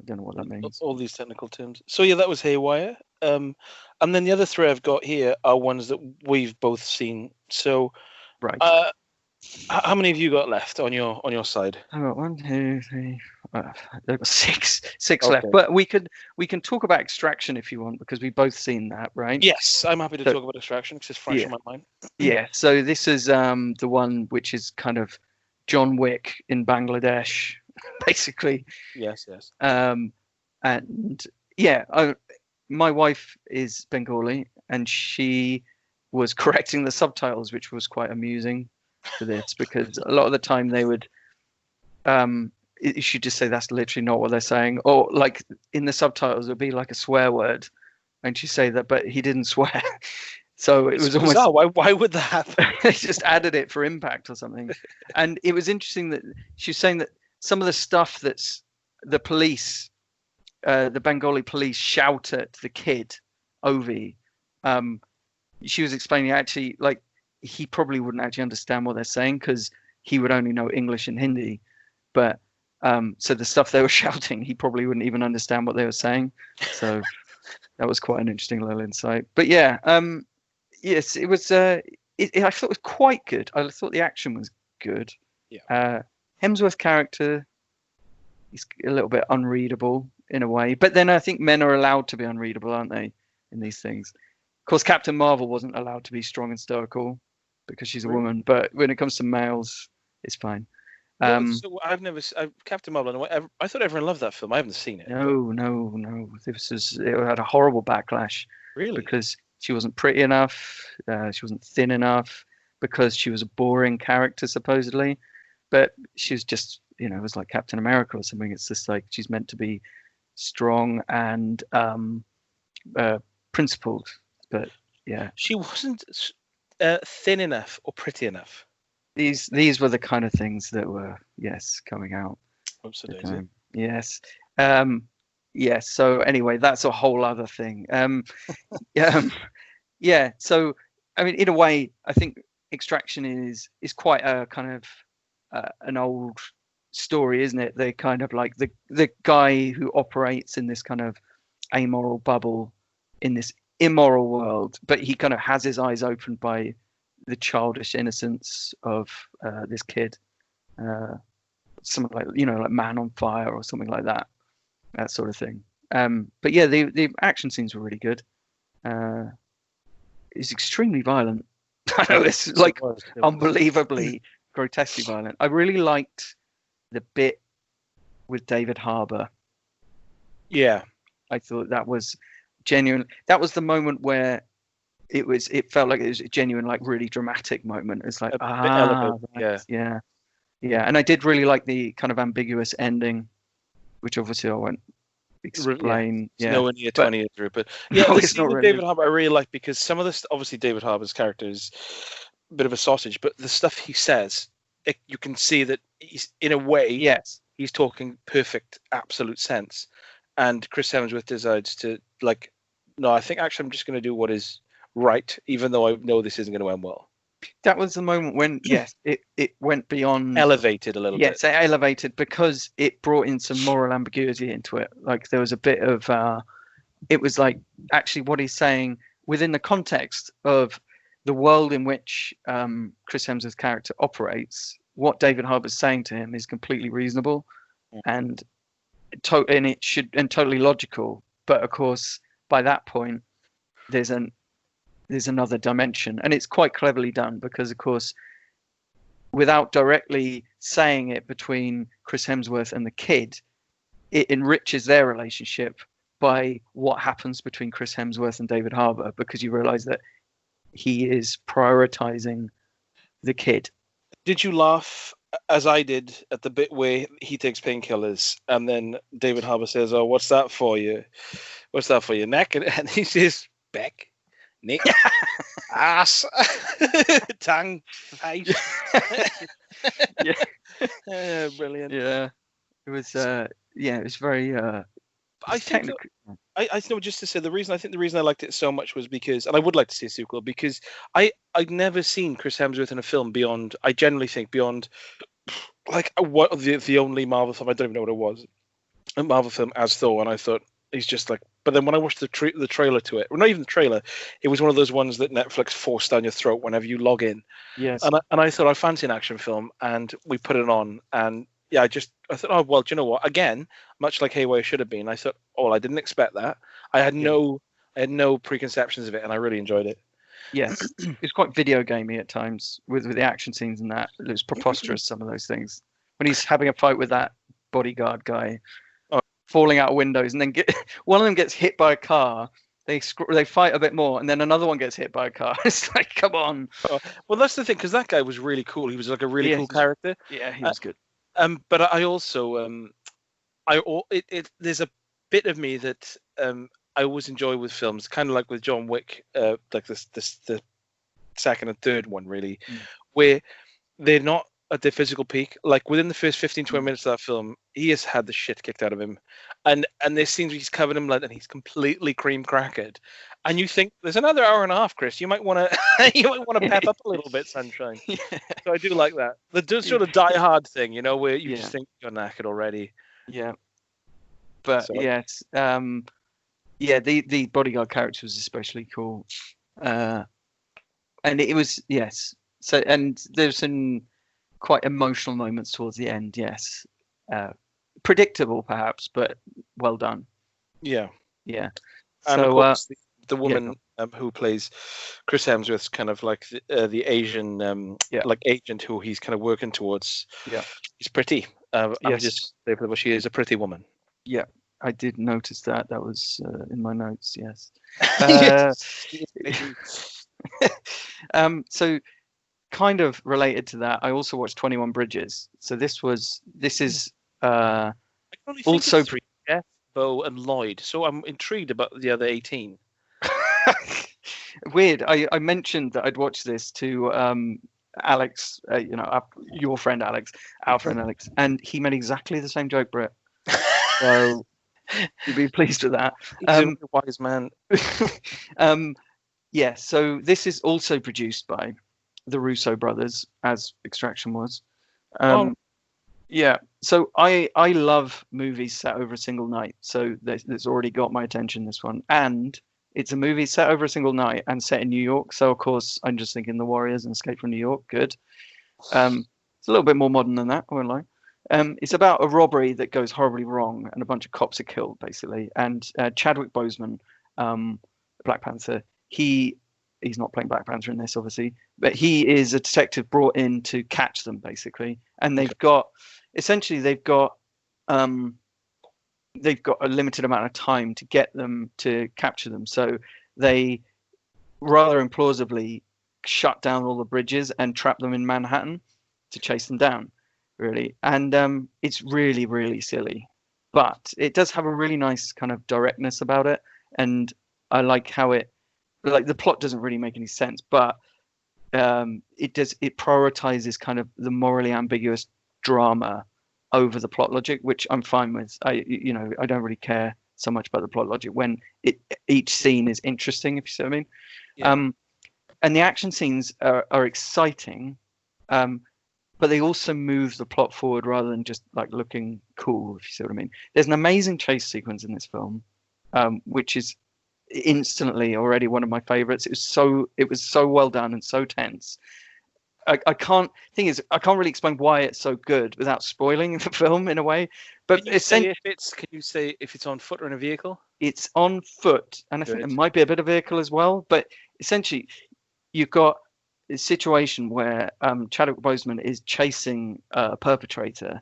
don't know what that means. All these technical terms. So yeah, that was Haywire. And then the other three I've got here are ones that we've both seen. So, Right. How many have you got left on your side? I've got 1, 2, 3. I've got six Okay. left. But we can talk about Extraction if you want because we've both seen that, right? Yes, I'm happy to talk about Extraction because it's fresh in my mind. Yeah. So this is the one which is kind of John Wick in Bangladesh, basically. Yes. And yeah, my wife is Bengali, and she was correcting the subtitles, which was quite amusing for this because a lot of the time they would she'd just say that's literally not what they're saying, or like in the subtitles it would be like a swear word and she'd say that, but he didn't swear. So it was almost why would that happen? they just added it for impact or something. And it was interesting that she was saying that some of the stuff that's the police, the Bengali police shout at the kid Ovi, she was explaining actually like he probably wouldn't actually understand what they're saying because he would only know English and Hindi, but so the stuff they were shouting he probably wouldn't even understand what they were saying. So that was quite an interesting little insight. But yeah, yes, it was I thought it was quite good. I thought the action was good. Yeah. Hemsworth character, he's a little bit unreadable in a way, but then I think men are allowed to be unreadable, aren't they, in these things? Of course, Captain Marvel wasn't allowed to be strong and stoical because she's a woman, but when it comes to males, it's fine. So Captain Marvel. I thought everyone loved that film. I haven't seen it. No. It had a horrible backlash. Really? Because she wasn't pretty enough, she wasn't thin enough, because she was a boring character supposedly, but she was just, it was like Captain America or something. It's just like she's meant to be strong and principled, but yeah, she wasn't thin enough or pretty enough. These were the kind of things that were coming out. Absolutely. Yes. Yes. So anyway, that's a whole other thing. Yeah. So I mean, in a way, I think Extraction is quite a kind of an old story, isn't it? They kind of like the guy who operates in this kind of amoral bubble in this immoral world, but he kind of has his eyes opened by the childish innocence of this kid, something like like Man on Fire or something like that sort of thing. But yeah, the action scenes were really good. It's extremely violent. I know it's like unbelievably grotesquely violent. I really liked the bit with David Harbour. Yeah, I thought that was genuine. That was the moment where it felt like it was a genuine, like really dramatic moment. It's like yeah. And I did really like the kind of ambiguous ending, which obviously I won't explain. It's nowhere near 20 years through, but yeah, no, the it's scene not with really. David Harbour I really like because some of this, obviously David Harbour's character is a bit of a sausage, but the stuff he says, you can see that he's in a way, he's talking perfect, absolute sense. And Chris Hemsworth decides to no, I think actually I'm just going to do what is right, even though I know this isn't going to end well. That was the moment when it went beyond, elevated a little bit. Yes, it elevated because it brought in some moral ambiguity into it. Like there was a bit of it was like actually what he's saying within the context of the world in which Chris Hemsworth's character operates. What David Harbour's saying to him is completely reasonable and totally logical. But of course, by that point, there's another dimension, and it's quite cleverly done because, of course, without directly saying it between Chris Hemsworth and the kid, it enriches their relationship by what happens between Chris Hemsworth and David Harbour, because you realise that he is prioritizing the kid. Did you laugh, as I did, at the bit where he takes painkillers and then David Harbour says, "Oh, what's that for you? What's that for your neck?" And he says, "Back, neck, ass, tongue, face." Yeah, brilliant. Yeah, it was. It was very. I think I know, just to say the reason I liked it so much was because, and I would like to see a sequel because I'd never seen Chris Hemsworth in a film beyond. I generally think beyond like what the only Marvel film, I don't even know what it was, a Marvel film as Thor, and I thought he's just like. But then when I watched the trailer to it, well, not even the trailer, it was one of those ones that Netflix forced down your throat whenever you log in. Yes. And I thought I fancy an action film, and we put it on, and yeah, I thought, oh well, do you know what? Again, much like Haywire should have been, I thought, oh, well, I didn't expect that. I had no preconceptions of it, and I really enjoyed it. Yes, it's quite video gamey at times with the action scenes and that. It was preposterous, some of those things. When he's having a fight with that bodyguard guy, falling out of windows, and then one of them gets hit by a car. They fight a bit more, and then another one gets hit by a car. It's like, come on. Well, that's the thing, because that guy was really cool. He was like a really cool character. Yeah, he was good. But I also there's a bit of me that I always enjoy with films, kind of like with John Wick, like the second and third one, really, where they're not at their physical peak. Like within the first 15-20 minutes of that film, he has had the shit kicked out of him, and there's scenes where he's covered in blood and he's completely cream crackered, and you think there's another hour and a half, Chris. You might want to pep up a little bit, sunshine. Yeah. So I do like that. The sort of Die Hard thing, where you just think you're knackered already. Yeah. But yes, the bodyguard character was especially cool, and it was So and there's some quite emotional moments towards the end. Yes, predictable perhaps, but well done. Yeah. Yeah. And of course, the woman who plays Chris Hemsworth's kind of like the Asian like agent who he's kind of working towards. Yeah, she's pretty. I'm just she is a pretty woman. Yeah, I did notice that. That was in my notes. Yes. So, kind of related to that, I also watched 21 Bridges. So this is also Jeff, Bo, and Lloyd. So I'm intrigued about the other 18. Weird. I mentioned that I'd watched this to Alex, your friend Alex, our friend Alex, and he made exactly the same joke, Brett. So you'd be pleased with that. He's a wise man. So this is also produced by the Russo brothers, as Extraction was. Yeah. So I love movies set over a single night. So that's already got my attention, this one. And it's a movie set over a single night and set in New York. So, of course, I'm just thinking The Warriors and Escape from New York. Good. It's a little bit more modern than that, I won't lie. It's about a robbery that goes horribly wrong and a bunch of cops are killed, basically. And Chadwick Boseman, Black Panther, he's not playing Black Panther in this, obviously, but he is a detective brought in to catch them, basically. And they've got a limited amount of time to get them to capture them. So they rather implausibly shut down all the bridges and trap them in Manhattan to chase them down, really. And it's really, really silly, but it does have a really nice kind of directness about it. And I like how the plot doesn't really make any sense, but it prioritizes kind of the morally ambiguous drama over the plot logic, which I'm fine with. I don't really care so much about the plot logic when each scene is interesting, if you see what I mean. Yeah. And the action scenes are exciting, but they also move the plot forward rather than just like looking cool, if you see what I mean. There's an amazing chase sequence in this film, which is instantly already one of my favorites. It was so well done and so tense. I can't really explain why it's so good without spoiling the film in a way. But can you say if it's on foot or in a vehicle? It's on foot, and I think it might be a bit of vehicle as well. But essentially, you've got a situation where Chadwick Boseman is chasing a perpetrator,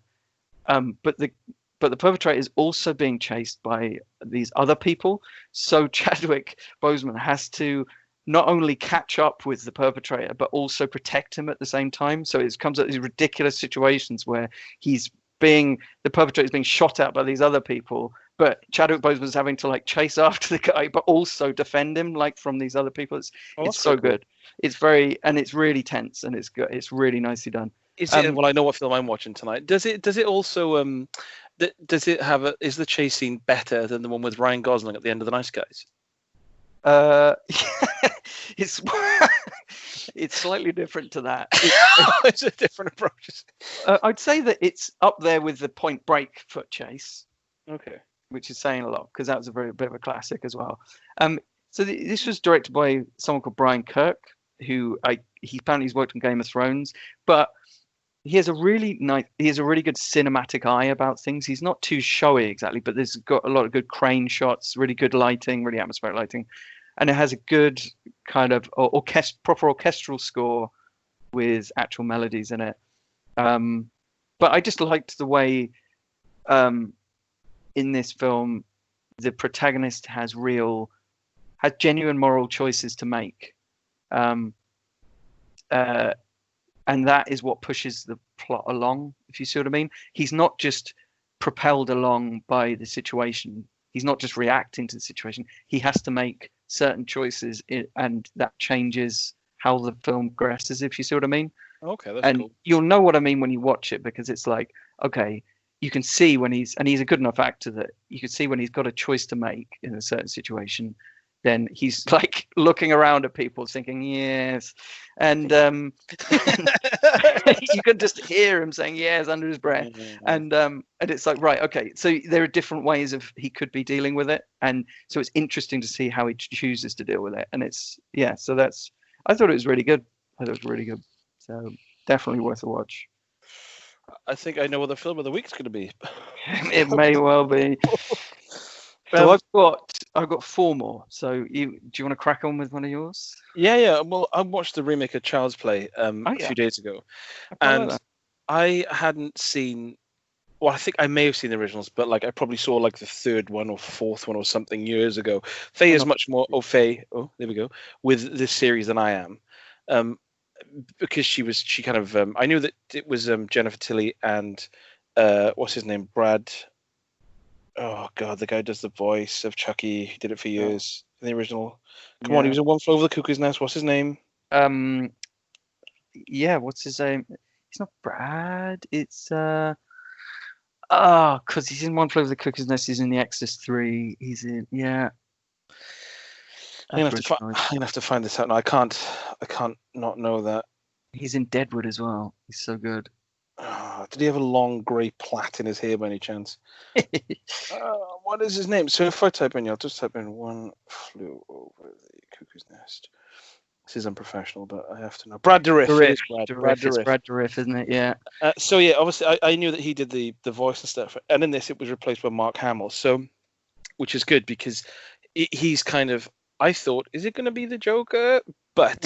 but the perpetrator is also being chased by these other people. So Chadwick Boseman has to not only catch up with the perpetrator, but also protect him at the same time. So it comes at these ridiculous situations where the perpetrator is being shot at by these other people, but Chadwick Boseman's having to like chase after the guy, but also defend him like from these other people. It's so good. It's really tense, and it's good. It's really nicely done. Is it? Well, I know what film I'm watching tonight. Does it also Does it have is the chase scene better than the one with Ryan Gosling at the end of The Nice Guys? It's it's slightly different to that. It's a different approach. I'd say that it's up there with the Point Break foot chase, Okay. which is saying a lot because that was a very bit of a classic as well. So this was directed by someone called Brian Kirk, who he apparently he's worked on Game of Thrones, but he has a really good cinematic eye about things. He's not too showy exactly, but there's got a lot of good crane shots, really good lighting, really atmospheric lighting, and it has a good kind of proper orchestral score with actual melodies in it. But I just liked the way in this film the protagonist has genuine moral choices to make. And that is what pushes the plot along, if you see what I mean. He's not just propelled along by the situation. He's not just reacting to the situation. He has to make certain choices, and that changes how the film progresses, if you see what I mean. Okay, that's cool. You'll know what I mean when you watch it, because it's like, okay, you can see when he's a good enough actor that you can see when he's got a choice to make in a certain situation, then he's like looking around at people thinking, yes. And you can just hear him saying yes under his breath. And it's like, right, okay. So there are different ways he could be dealing with it. And so it's interesting to see how he chooses to deal with it. And I thought it was really good. So definitely worth a watch. I think I know what the film of the week's going to be. It may well be. So I've got 4 more. So do you want to crack on with one of yours? Yeah. Well, I watched the remake of Child's Play a few days ago, and I hadn't seen. Well, I think I may have seen the originals, but like I probably saw like the 3rd one or 4th one or something years ago. Faye is much more there we go, with this series than I am, because she kind of I knew that it was Jennifer Tilly and what's his name, Brad. Oh God, the guy who does the voice of Chucky. He did it for years in the original. Come on, he was in One Flew Over the Cuckoo's Nest. What's his name? What's his name? It's not Brad. It's because he's in One Flew Over the Cuckoo's Nest. He's in The Exorcist 3. He's in I'm gonna have to find this out now. I can't not know that. He's in Deadwood as well. He's so good. Did he have a long grey plait in his hair by any chance? What is his name? So if I type in, I'll just type in One Flew Over the Cuckoo's Nest. This is unprofessional, but I have to know. Brad Dourif. Brad Dourif, isn't it? Yeah. So yeah, obviously I knew that he did the voice and stuff, and in this it was replaced by Mark Hamill. So, which is good because he's kind of. I thought, is it going to be the Joker? But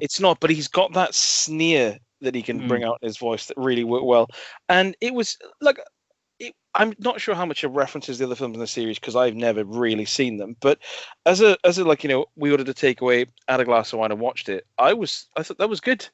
it's not. But he's got that sneer that he can bring out in his voice that really worked well. And it was like, I'm not sure how much it references the other films in the series because I've never really seen them. But as a like, we ordered a takeaway, had a glass of wine and watched it. I thought that was good.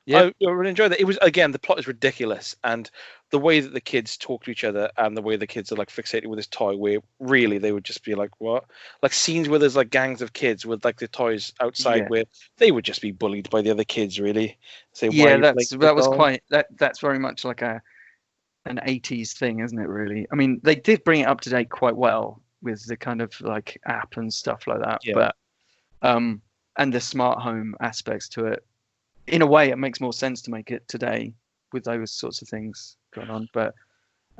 Yeah, I really enjoyed it. It was, again, the plot is ridiculous, and the way that the kids talk to each other and the way the kids are like fixated with this toy, where really they would just be like, what? Like scenes where there's like gangs of kids with like the toys outside where they would just be bullied by the other kids, really. Say, that's very much like an 80s thing, isn't it, really? I mean, they did bring it up to date quite well with the kind of like app and stuff like that. Yeah. But and the smart home aspects to it. In a way, it makes more sense to make it today with those sorts of things going on. But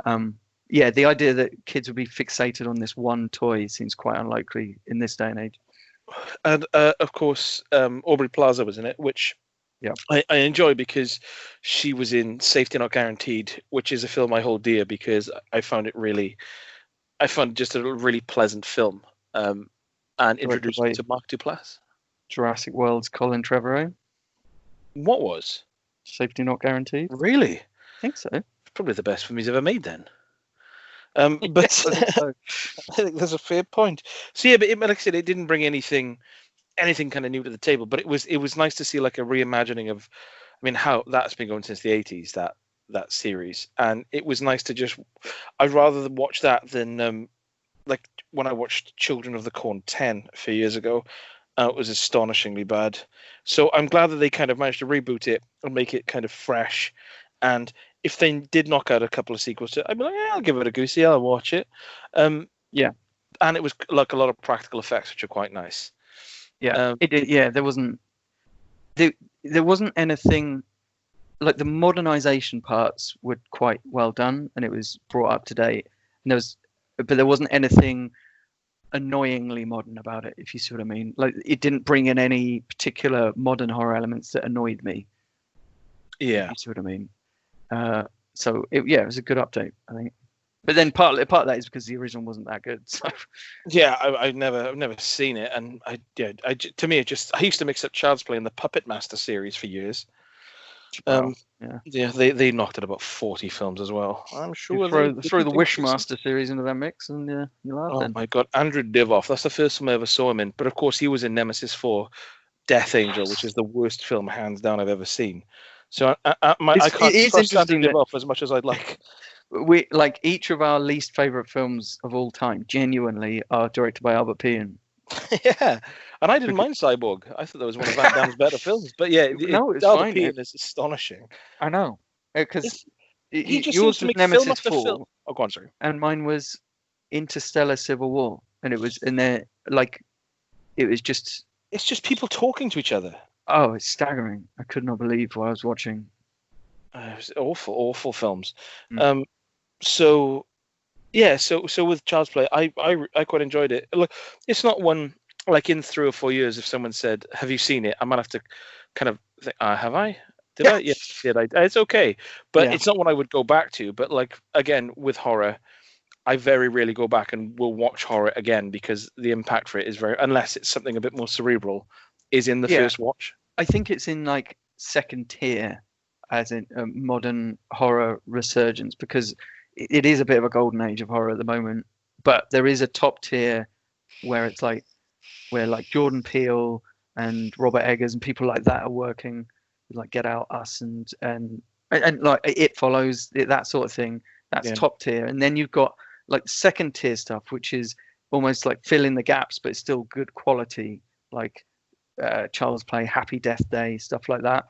the idea that kids would be fixated on this one toy seems quite unlikely in this day and age. And of course, Aubrey Plaza was in it, which I enjoy because she was in Safety Not Guaranteed, which is a film I hold dear because I found just a really pleasant film, and introduced me to Mark Duplass. Jurassic World's Colin Trevorrow. What was? Safety Not Guaranteed. Really? I think so. Probably the best film he's ever made then. But I think that's a fair point. So yeah, but like I said, it didn't bring anything kind of new to the table. But it was nice to see like a reimagining of, I mean, how that's been going since the 80s, that series, and it was nice to just. I'd rather watch that than like when I watched Children of the Corn 10 a few years ago. It was astonishingly bad. So I'm glad that they kind of managed to reboot it and make it kind of fresh And if they did knock out a couple of sequels to it, I'd be like, yeah, I'll give it a goosey, I'll watch it. Yeah. And it was like a lot of practical effects, which are quite nice. Yeah. It did. Yeah. There wasn't anything like the modernization parts were quite well done, and it was brought up to date. And but there wasn't anything annoyingly modern about it, if you see what I mean. Like it didn't bring in any particular modern horror elements that annoyed me. Yeah. If you see what I mean. So it was a good update, I think. But then part of that is because the original wasn't that good. So yeah, I've never seen it, and to me I used to mix up Child's Play and the Puppet Master series for years. wow. Yeah, they knocked out about 40 films as well. I'm sure you throw the Wishmaster series into that mix, and you'll have Oh my god, Andrew Divoff. That's the first film I ever saw him in. But of course, he was in Nemesis 4, Death Angel, which is the worst film hands down I've ever seen. So I can't trust Andrew Divoff as much as I'd like. We like each of our least favorite films of all time. Genuinely, are directed by Albert Pian. Yeah, and I didn't mind Cyborg. I thought that was one of Van Damme's better films. But yeah, it's Albert fine. Pian is astonishing. I know, because he just yours seems to was make Nemesis film after 4, film. Oh, go on, sorry. and mine was Interstellar Civil War, and it was in there like it was just. It's just people talking to each other. Oh, it's staggering! I could not believe what I was watching. It was awful films. So with Child's Play, I quite enjoyed it. Look, it's not one like in 3 or 4 years. If someone said, "Have you seen it?" I might have to kind of think, "Have I? Did I? Yes, did I?" It's okay, but it's not one I would go back to. But like again with horror, I very rarely go back and will watch horror again because the impact for it is unless it's something a bit more cerebral, is in the first watch. I think it's in like second tier, as in a modern horror resurgence, because it is a bit of a golden age of horror at the moment. But there is a top tier where it's like where like Jordan Peele and Robert Eggers and people like that are working, like Get Out, Us, and like It Follows, that sort of thing. That's top tier. And then you've got like second tier stuff, which is almost like fill in the gaps, but it's still good quality, like Child's Play, Happy Death Day, stuff like that.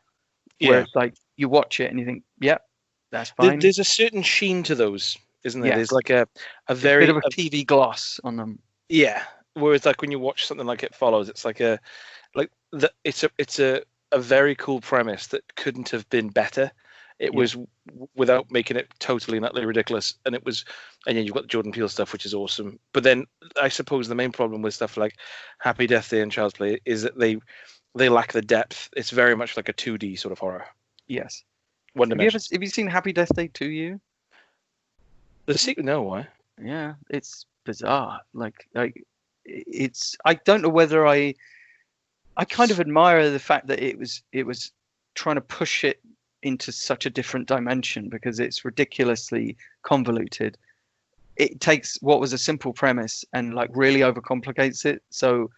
Where it's like you watch it and you think, yep, that's fine. There's a certain sheen to those, isn't there? Yeah. There's like a very bit of a TV gloss on them. Yeah. Whereas like when you watch something like It Follows, it's like it's a very cool premise that couldn't have been better. It was without making it totally and utterly ridiculous. And then you've got the Jordan Peele stuff, which is awesome. But then I suppose the main problem with stuff like Happy Death Day and Child's Play is that they lack the depth. It's very much like a 2D sort of horror. Yes. Have you seen Happy Death Day 2 You? The sequel? No, why? Yeah, it's bizarre. Like it's. I don't know whether I kind of admire the fact that it was trying to push it into such a different dimension because it's ridiculously convoluted. It takes what was a simple premise and like really overcomplicates it. So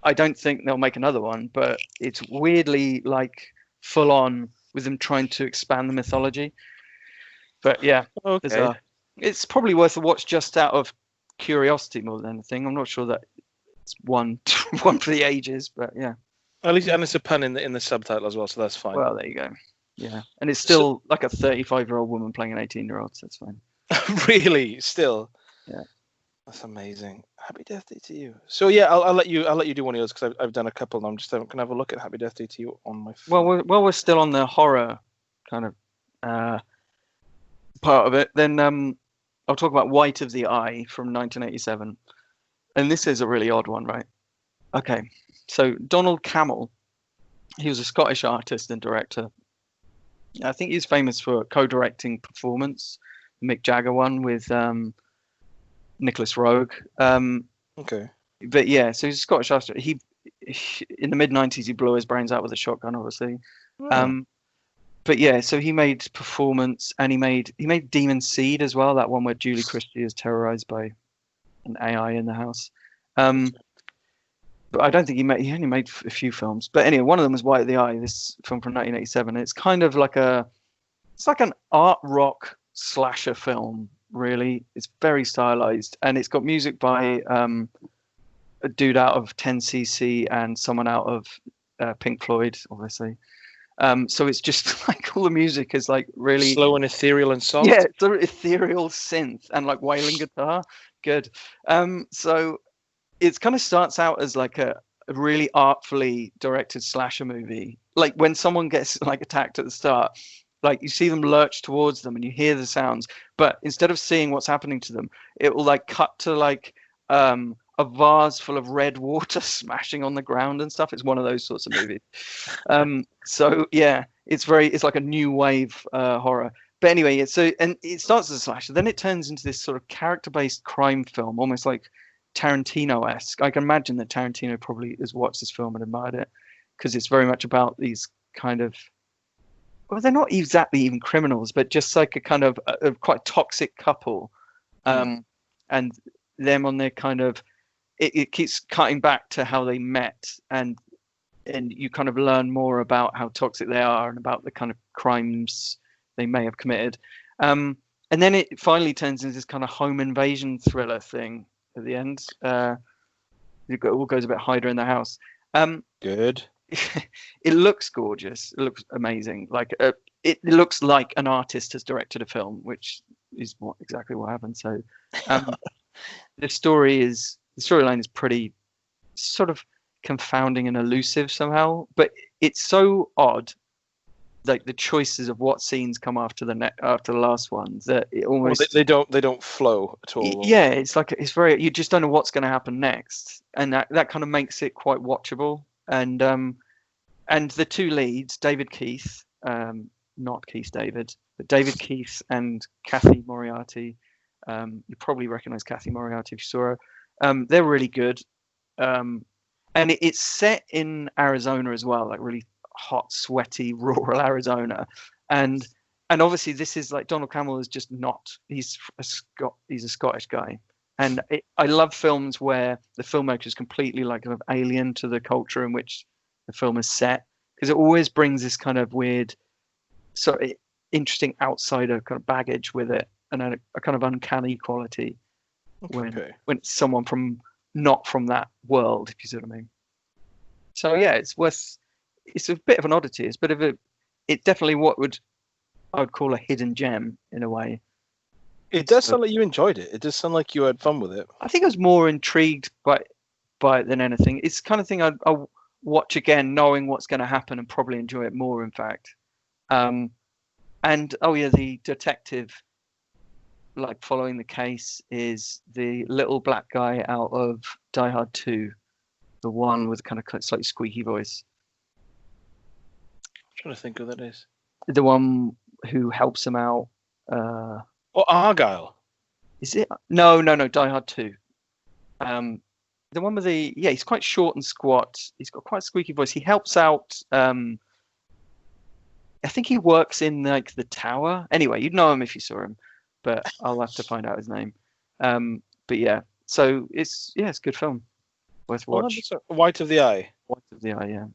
I don't think they'll make another one, but it's weirdly like full on with them trying to expand the mythology. But yeah, okay. It's probably worth a watch just out of curiosity more than anything. I'm not sure that it's one for the ages, but yeah. At least, and it's a pun in the subtitle as well, so that's fine. Well, there you go. Yeah, and it's still like a 35-year-old woman playing an 18-year-old, so it's fine. Really, still. Yeah, that's amazing. Happy Death Day to You. So yeah, I'll let you do one of yours because I've done a couple, and I'm just going to have a look at Happy Death Day to You on my phone. Well, we're still on the horror kind of part of it. Then I'll talk about White of the Eye from 1987, and this is a really odd one, right? Okay, so Donald Cammell, he was a Scottish artist and director. I think he's famous for co-directing Performance, Mick Jagger one with Nicholas Roeg. Okay. But yeah, so he's a Scottish artist. He in the mid-90s, he blew his brains out with a shotgun, obviously. But yeah, so he made Performance, and he made Demon Seed as well, that one where Julie Christie is terrorized by an AI in the house. But I don't think he only made a few films. But anyway, one of them was White of the Eye, this film from 1987. It's kind of like it's like an art rock slasher film, really. It's very stylized, and it's got music by a dude out of 10cc and someone out of Pink Floyd, obviously. So it's just like all the music is like really slow and ethereal and soft. yeah, it's an ethereal synth and like wailing guitar. Good. So it kind of starts out as like a really artfully directed slasher movie. Like when someone gets like attacked at the start, like you see them lurch towards them and you hear the sounds, but instead of seeing what's happening to them, it will like cut to like a vase full of red water smashing on the ground and stuff. It's one of those sorts of movies. So yeah, it's like a new wave horror. But anyway, and it starts as a slasher, then it turns into this sort of character-based crime film, almost like Tarantino-esque. I can imagine that Tarantino probably has watched this film and admired it because it's very much about these kind of, well, they're not exactly even criminals, but just like a kind of a quite toxic couple, and them on their kind of. It keeps cutting back to how they met, and you kind of learn more about how toxic they are and about the kind of crimes they may have committed. And then it finally turns into this kind of home invasion thriller thing at the end. It all goes a bit hider in the house. Good. It looks gorgeous. It looks amazing. Like it looks like an artist has directed a film, which is exactly what happened. So the storyline is pretty sort of confounding and elusive somehow, but it's so odd, like the choices of what scenes come after the last one, that it almost they don't flow at all. Yeah, it's like you just don't know what's going to happen next, and that kind of makes it quite watchable. And the two leads, David Keith, not Keith David, but David Keith and Kathy Moriarty. You probably recognize Kathy Moriarty if you saw her. They're really good, and it's set in Arizona as well, like really hot, sweaty, rural Arizona, and obviously this is like Donald Cameron is just not. He's a Scottish guy, and I love films where the filmmaker is completely like kind of alien to the culture in which the film is set, because it always brings this kind of weird, sort of interesting outsider kind of baggage with it, and a kind of uncanny quality. When it's someone not from that world, if you see what I mean. So yeah, it's a bit of an oddity. It's a bit of it definitely I would call a hidden gem in a way. It does sound like you enjoyed it. It does sound like you had fun with it. I think I was more intrigued by it than anything. It's the kind of thing I'll watch again, knowing what's going to happen, and probably enjoy it more, in fact. And oh yeah, the detective, like following the case, is the little black guy out of Die Hard 2, the one with kind of slightly squeaky voice. I'm trying to think who that is. The one who helps him out. Argyle. Is it? No, Die Hard 2. The one with he's quite short and squat. He's got quite a squeaky voice. He helps out. I think he works in like the tower. Anyway, you'd know him if you saw him, but I'll have to find out his name. But yeah, so it's a good film, worth watch. White of the Eye. White of the Eye, yeah.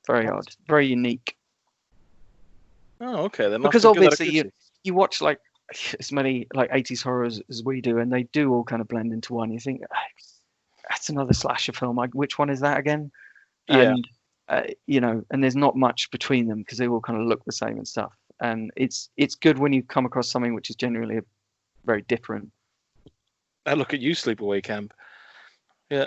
Very odd, very unique. Oh, okay. Then because obviously you watch like as many like 80s horrors as we do, and they do all kind of blend into one. You think that's another slasher film. Like, which one is that again? Yeah. And and there's not much between them because they all kind of look the same and stuff. And it's good when you come across something which is genuinely very different. I look at you, Sleepaway Camp. Yeah.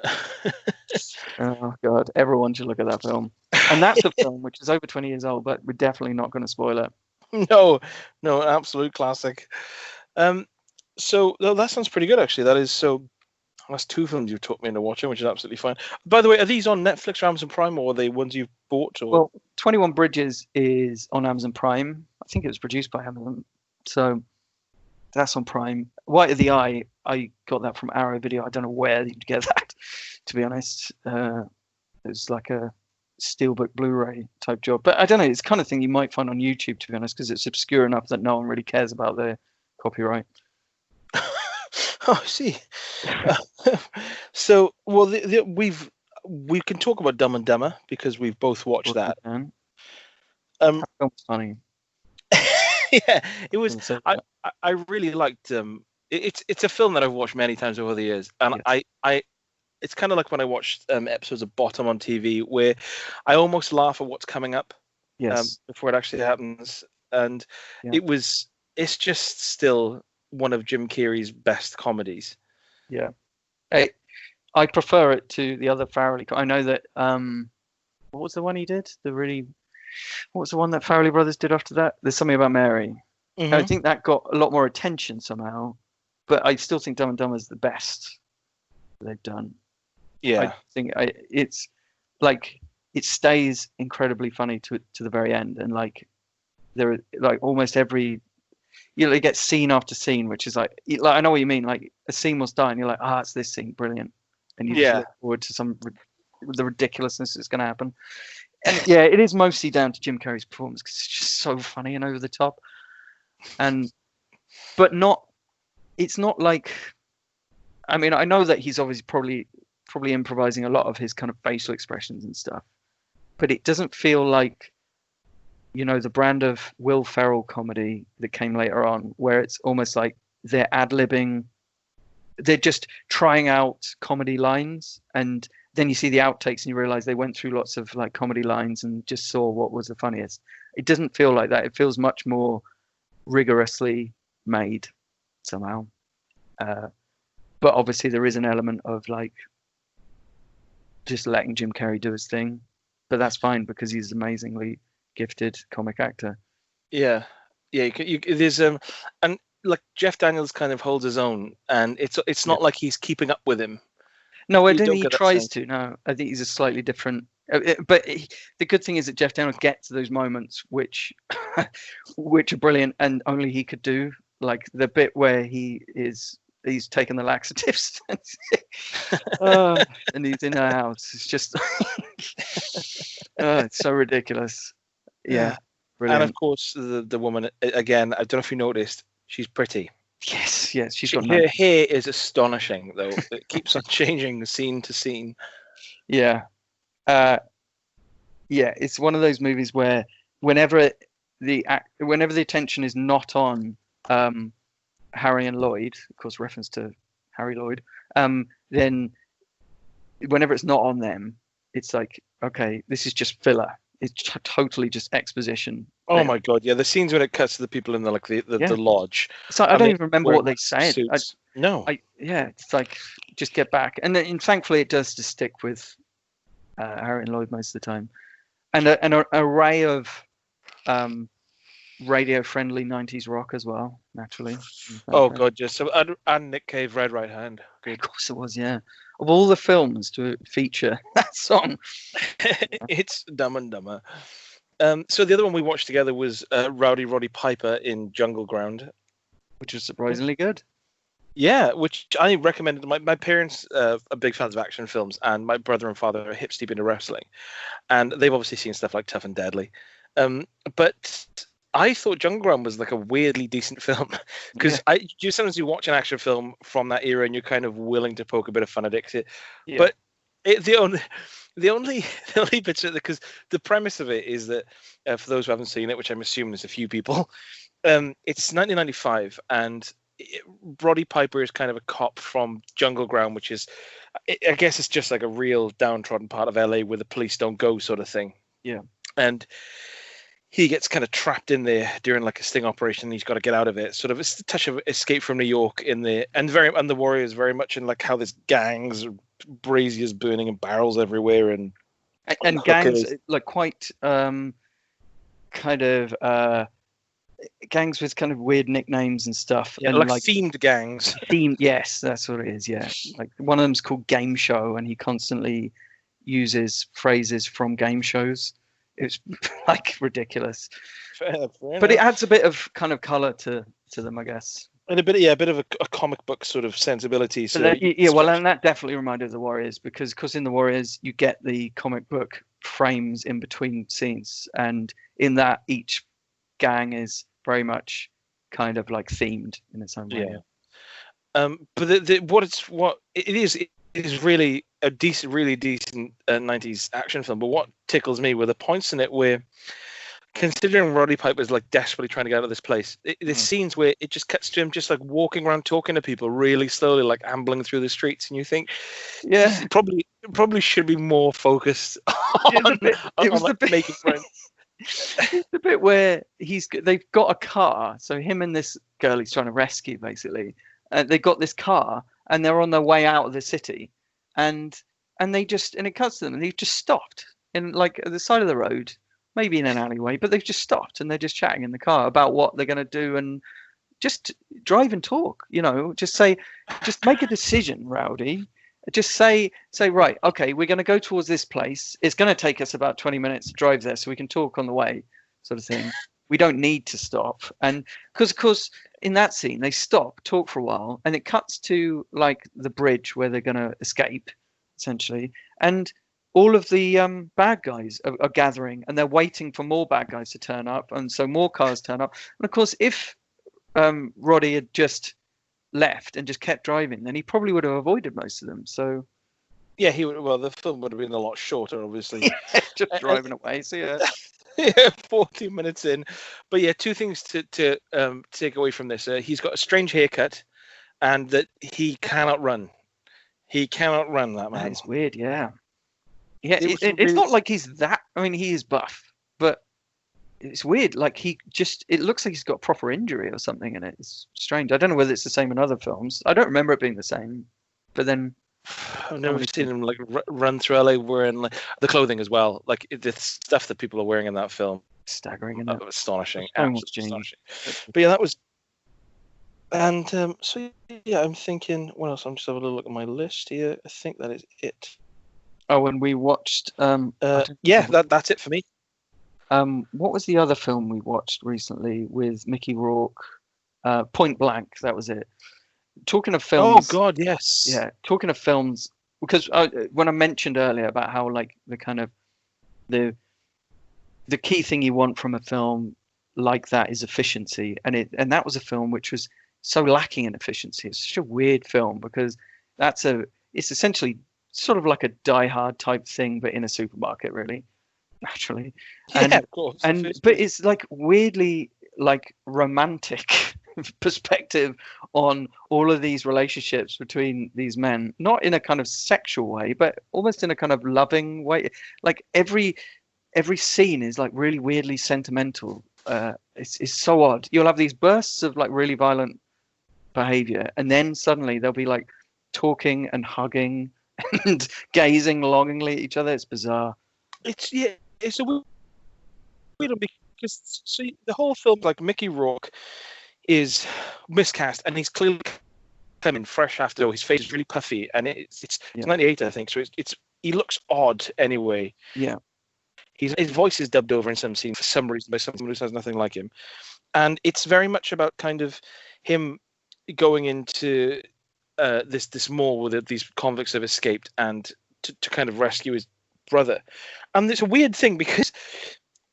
Oh God, everyone should look at that film. And that's a film which is over 20 years old, but we're definitely not going to spoil it. No, absolute classic. So that sounds pretty good, actually. That's two films you've talked me into watching, which is absolutely fine. By the way, are these on Netflix or Amazon Prime, or are they ones you've bought? Or? Well, 21 Bridges is on Amazon Prime. I think it was produced by Amazon, so that's on Prime. White of the Eye, I got that from Arrow Video. I don't know where you'd get that, to be honest. It's like a Steelbook Blu-ray type job, but I don't know. It's the kind of thing you might find on YouTube, to be honest, because it's obscure enough that no one really cares about their copyright. Oh, I see. So, well, we can talk about Dumb and Dumber because we've both watched that. That film's funny. Yeah, it was. I really liked. It's a film that I've watched many times over the years, and yes. It's kind of like when I watched episodes of Bottom on TV, where I almost laugh at what's coming up. Yes. before it actually happens. And Yeah. it's just still one of Jim Carrey's best comedies. Yeah. I prefer it to the other Farrelly. I know that what was the one he did? What was the one that Farrelly brothers did after that? There's Something About Mary. I Mm-hmm. think that got a lot more attention somehow, but I still think Dumb and Dumber is the best they've done. I Yeah. think it's like it stays incredibly funny to the very end, and like there are like almost every it gets scene after scene, which is like I know what you mean. Like a scene will start, and you're like, it's this scene, brilliant, and you just Yeah. look forward to the ridiculousness that's going to happen. And yeah, it is mostly down to Jim Carrey's performance because it's just so funny and over the top, but not. It's not like. I mean, I know that he's obviously probably improvising a lot of his kind of facial expressions and stuff, but it doesn't feel like the brand of Will Ferrell comedy that came later on, where it's almost like they're ad-libbing, they're just trying out comedy lines, and then you see the outtakes and you realize they went through lots of like comedy lines and just saw what was the funniest. It doesn't feel like that. It feels much more rigorously made somehow. But obviously there is an element of like just letting Jim Carrey do his thing, but that's fine because he's amazingly gifted comic actor. Yeah. There's and like Jeff Daniels kind of holds his own, and it's not like he's keeping up with him. No, I You don't don't think he get that tries sense. to. No, I think he's a slightly different. But the good thing is that Jeff Daniels gets those moments which are brilliant, and only he could do. Like the bit where he's taken the laxatives and he's in her house. It's just it's so ridiculous. Yeah, brilliant. And of course, the woman again. I don't know if you noticed, she's pretty. Yes, she's got Her hair is astonishing, though. It keeps on changing scene to scene. Yeah, it's one of those movies where whenever the attention is not on Harry and Lloyd, of course, reference to Harry Lloyd, then whenever it's not on them, it's like, okay, this is just filler. It's totally just exposition. Oh my god, yeah, the scenes when it cuts to the people in the lodge. So I don't even remember what they said. No. It's like just get back, and thankfully it does just stick with Harry and Lloyd most of the time, and an array of radio-friendly 90s rock as well, naturally. Oh god, yes. So and Nick Cave, Red Right Hand. Good. Of course it was, yeah. Of all the films to feature that song, it's Dumb and Dumber. So the other one we watched together was Rowdy Roddy Piper in Jungle Ground, which was surprisingly good. Yeah, which I recommended. My parents are big fans of action films, and my brother and father are hip steep into wrestling, and they've obviously seen stuff like Tough and Deadly. But I thought Jungle Ground was like a weirdly decent film because sometimes you watch an action film from that era and you're kind of willing to poke a bit of fun at it. Yeah. But the only bits of it, because the premise of it is that for those who haven't seen it, which I'm assuming is a few people, it's 1995 and Roddy Piper is kind of a cop from Jungle Ground, which is, I guess it's just like a real downtrodden part of LA where the police don't go sort of thing. Yeah. And he gets kind of trapped in there during like a sting operation. And he's got to get out of it. Sort of, it's the touch of Escape from New York in there, and the Warriors very much in like how there's gangs, braziers burning, and barrels everywhere, and gangs like quite kind of gangs with kind of weird nicknames and stuff. Yeah, and like themed gangs. Yes, that's what it is. Yeah, like one of them's called Game Show, and he constantly uses phrases from game shows. It's like ridiculous, fair but it adds a bit of kind of color to them, I guess, and a bit of a comic book sort of sensibility. So and that definitely reminded of the Warriors because in the Warriors you get the comic book frames in between scenes, and in that each gang is very much kind of like themed in its own way. Yeah. But what it is really a really decent 90s action film. But what tickles me were the points in it where, considering Roddy Piper's like desperately trying to get out of this place, there's scenes where it just cuts to him just like walking around talking to people really slowly, like ambling through the streets, and you think, probably should be more focused on making friends. It's the bit where they've got a car, so him and this girl he's trying to rescue basically, they've got this car and they're on their way out of the city, and and it cuts to them and they've just stopped in like at the side of the road, maybe in an alleyway, but they've just stopped and they're just chatting in the car about what they're going to do and just drive and talk, just make a decision, Rowdy. Just say right, okay, we're going to go towards this place. It's going to take us about 20 minutes to drive there, so we can talk on the way, sort of thing. We don't need to stop. And because of course in that scene they stop, talk for a while, and it cuts to like the bridge where they're going to escape, essentially, and all of the bad guys are gathering, and they're waiting for more bad guys to turn up, and so more cars turn up. And of course, if Roddy had just left and just kept driving, then he probably would have avoided most of them. So yeah, he would. Well, the film would have been a lot shorter, obviously. Just driving away. So yeah. Yeah, 40 minutes in. But yeah, two things to take away from this. He's got a strange haircut, and that he cannot run. He cannot run, that man. That is weird. Yeah. Yeah. It's not like he's that. I mean, he is buff, but it's weird. Like it looks like he's got a proper injury or something in it. It's strange. I don't know whether it's the same in other films. I don't remember it being the same. But then I've never seen him like run through LA wearing like the clothing as well. Like the stuff that people are wearing in that film. Staggering, isn't it? Astonishing. Astonishing. But yeah, that was. And so yeah, I'm thinking. What else? I'm just having a look at my list here. I think that is it. Oh, and we watched. Yeah, that's it for me. What was the other film we watched recently with Mickey Rourke? Point Blank. That was it. Talking of films. Oh God, yes. Yeah, talking of films, because when I mentioned earlier about how like the kind of the key thing you want from a film like that is efficiency, and that was a film which was so lacking in efficiency. It's such a weird film because it's essentially sort of like a Die Hard type thing, but in a supermarket, really. Naturally, yeah, of course. But it's like weirdly like romantic perspective on all of these relationships between these men, not in a kind of sexual way, but almost in a kind of loving way. Like every scene is like really weirdly sentimental. It's so odd. You'll have these bursts of like really violent behavior, and then suddenly they'll be like talking and hugging and gazing longingly at each other. It's bizarre. It's a weird one because the whole film, like Mickey Rourke is miscast, and he's clearly coming fresh after. His face is really puffy, and it's 98, I think. So he looks odd anyway. Yeah, his voice is dubbed over in some scene for some reason by someone who sounds nothing like him, and it's very much about kind of him going into this mall where these convicts have escaped, and to kind of rescue his brother. And it's a weird thing because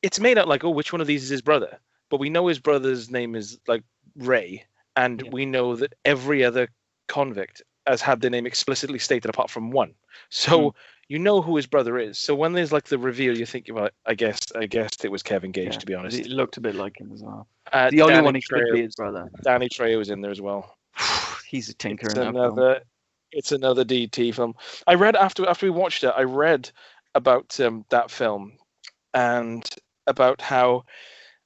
it's made out like, oh, which one of these is his brother? But we know his brother's name is like Ray, and we know that every other convict has had their name explicitly stated apart from one. So you know who his brother is. So when there's like the reveal, you think, well, I guess it was Kevin Gage, to be honest. It looked a bit like him as well. The only one he could be his brother. Danny Trejo was in there as well. He's a tinker in that film. It's another DT film. I read after we watched it. I read about that film and about how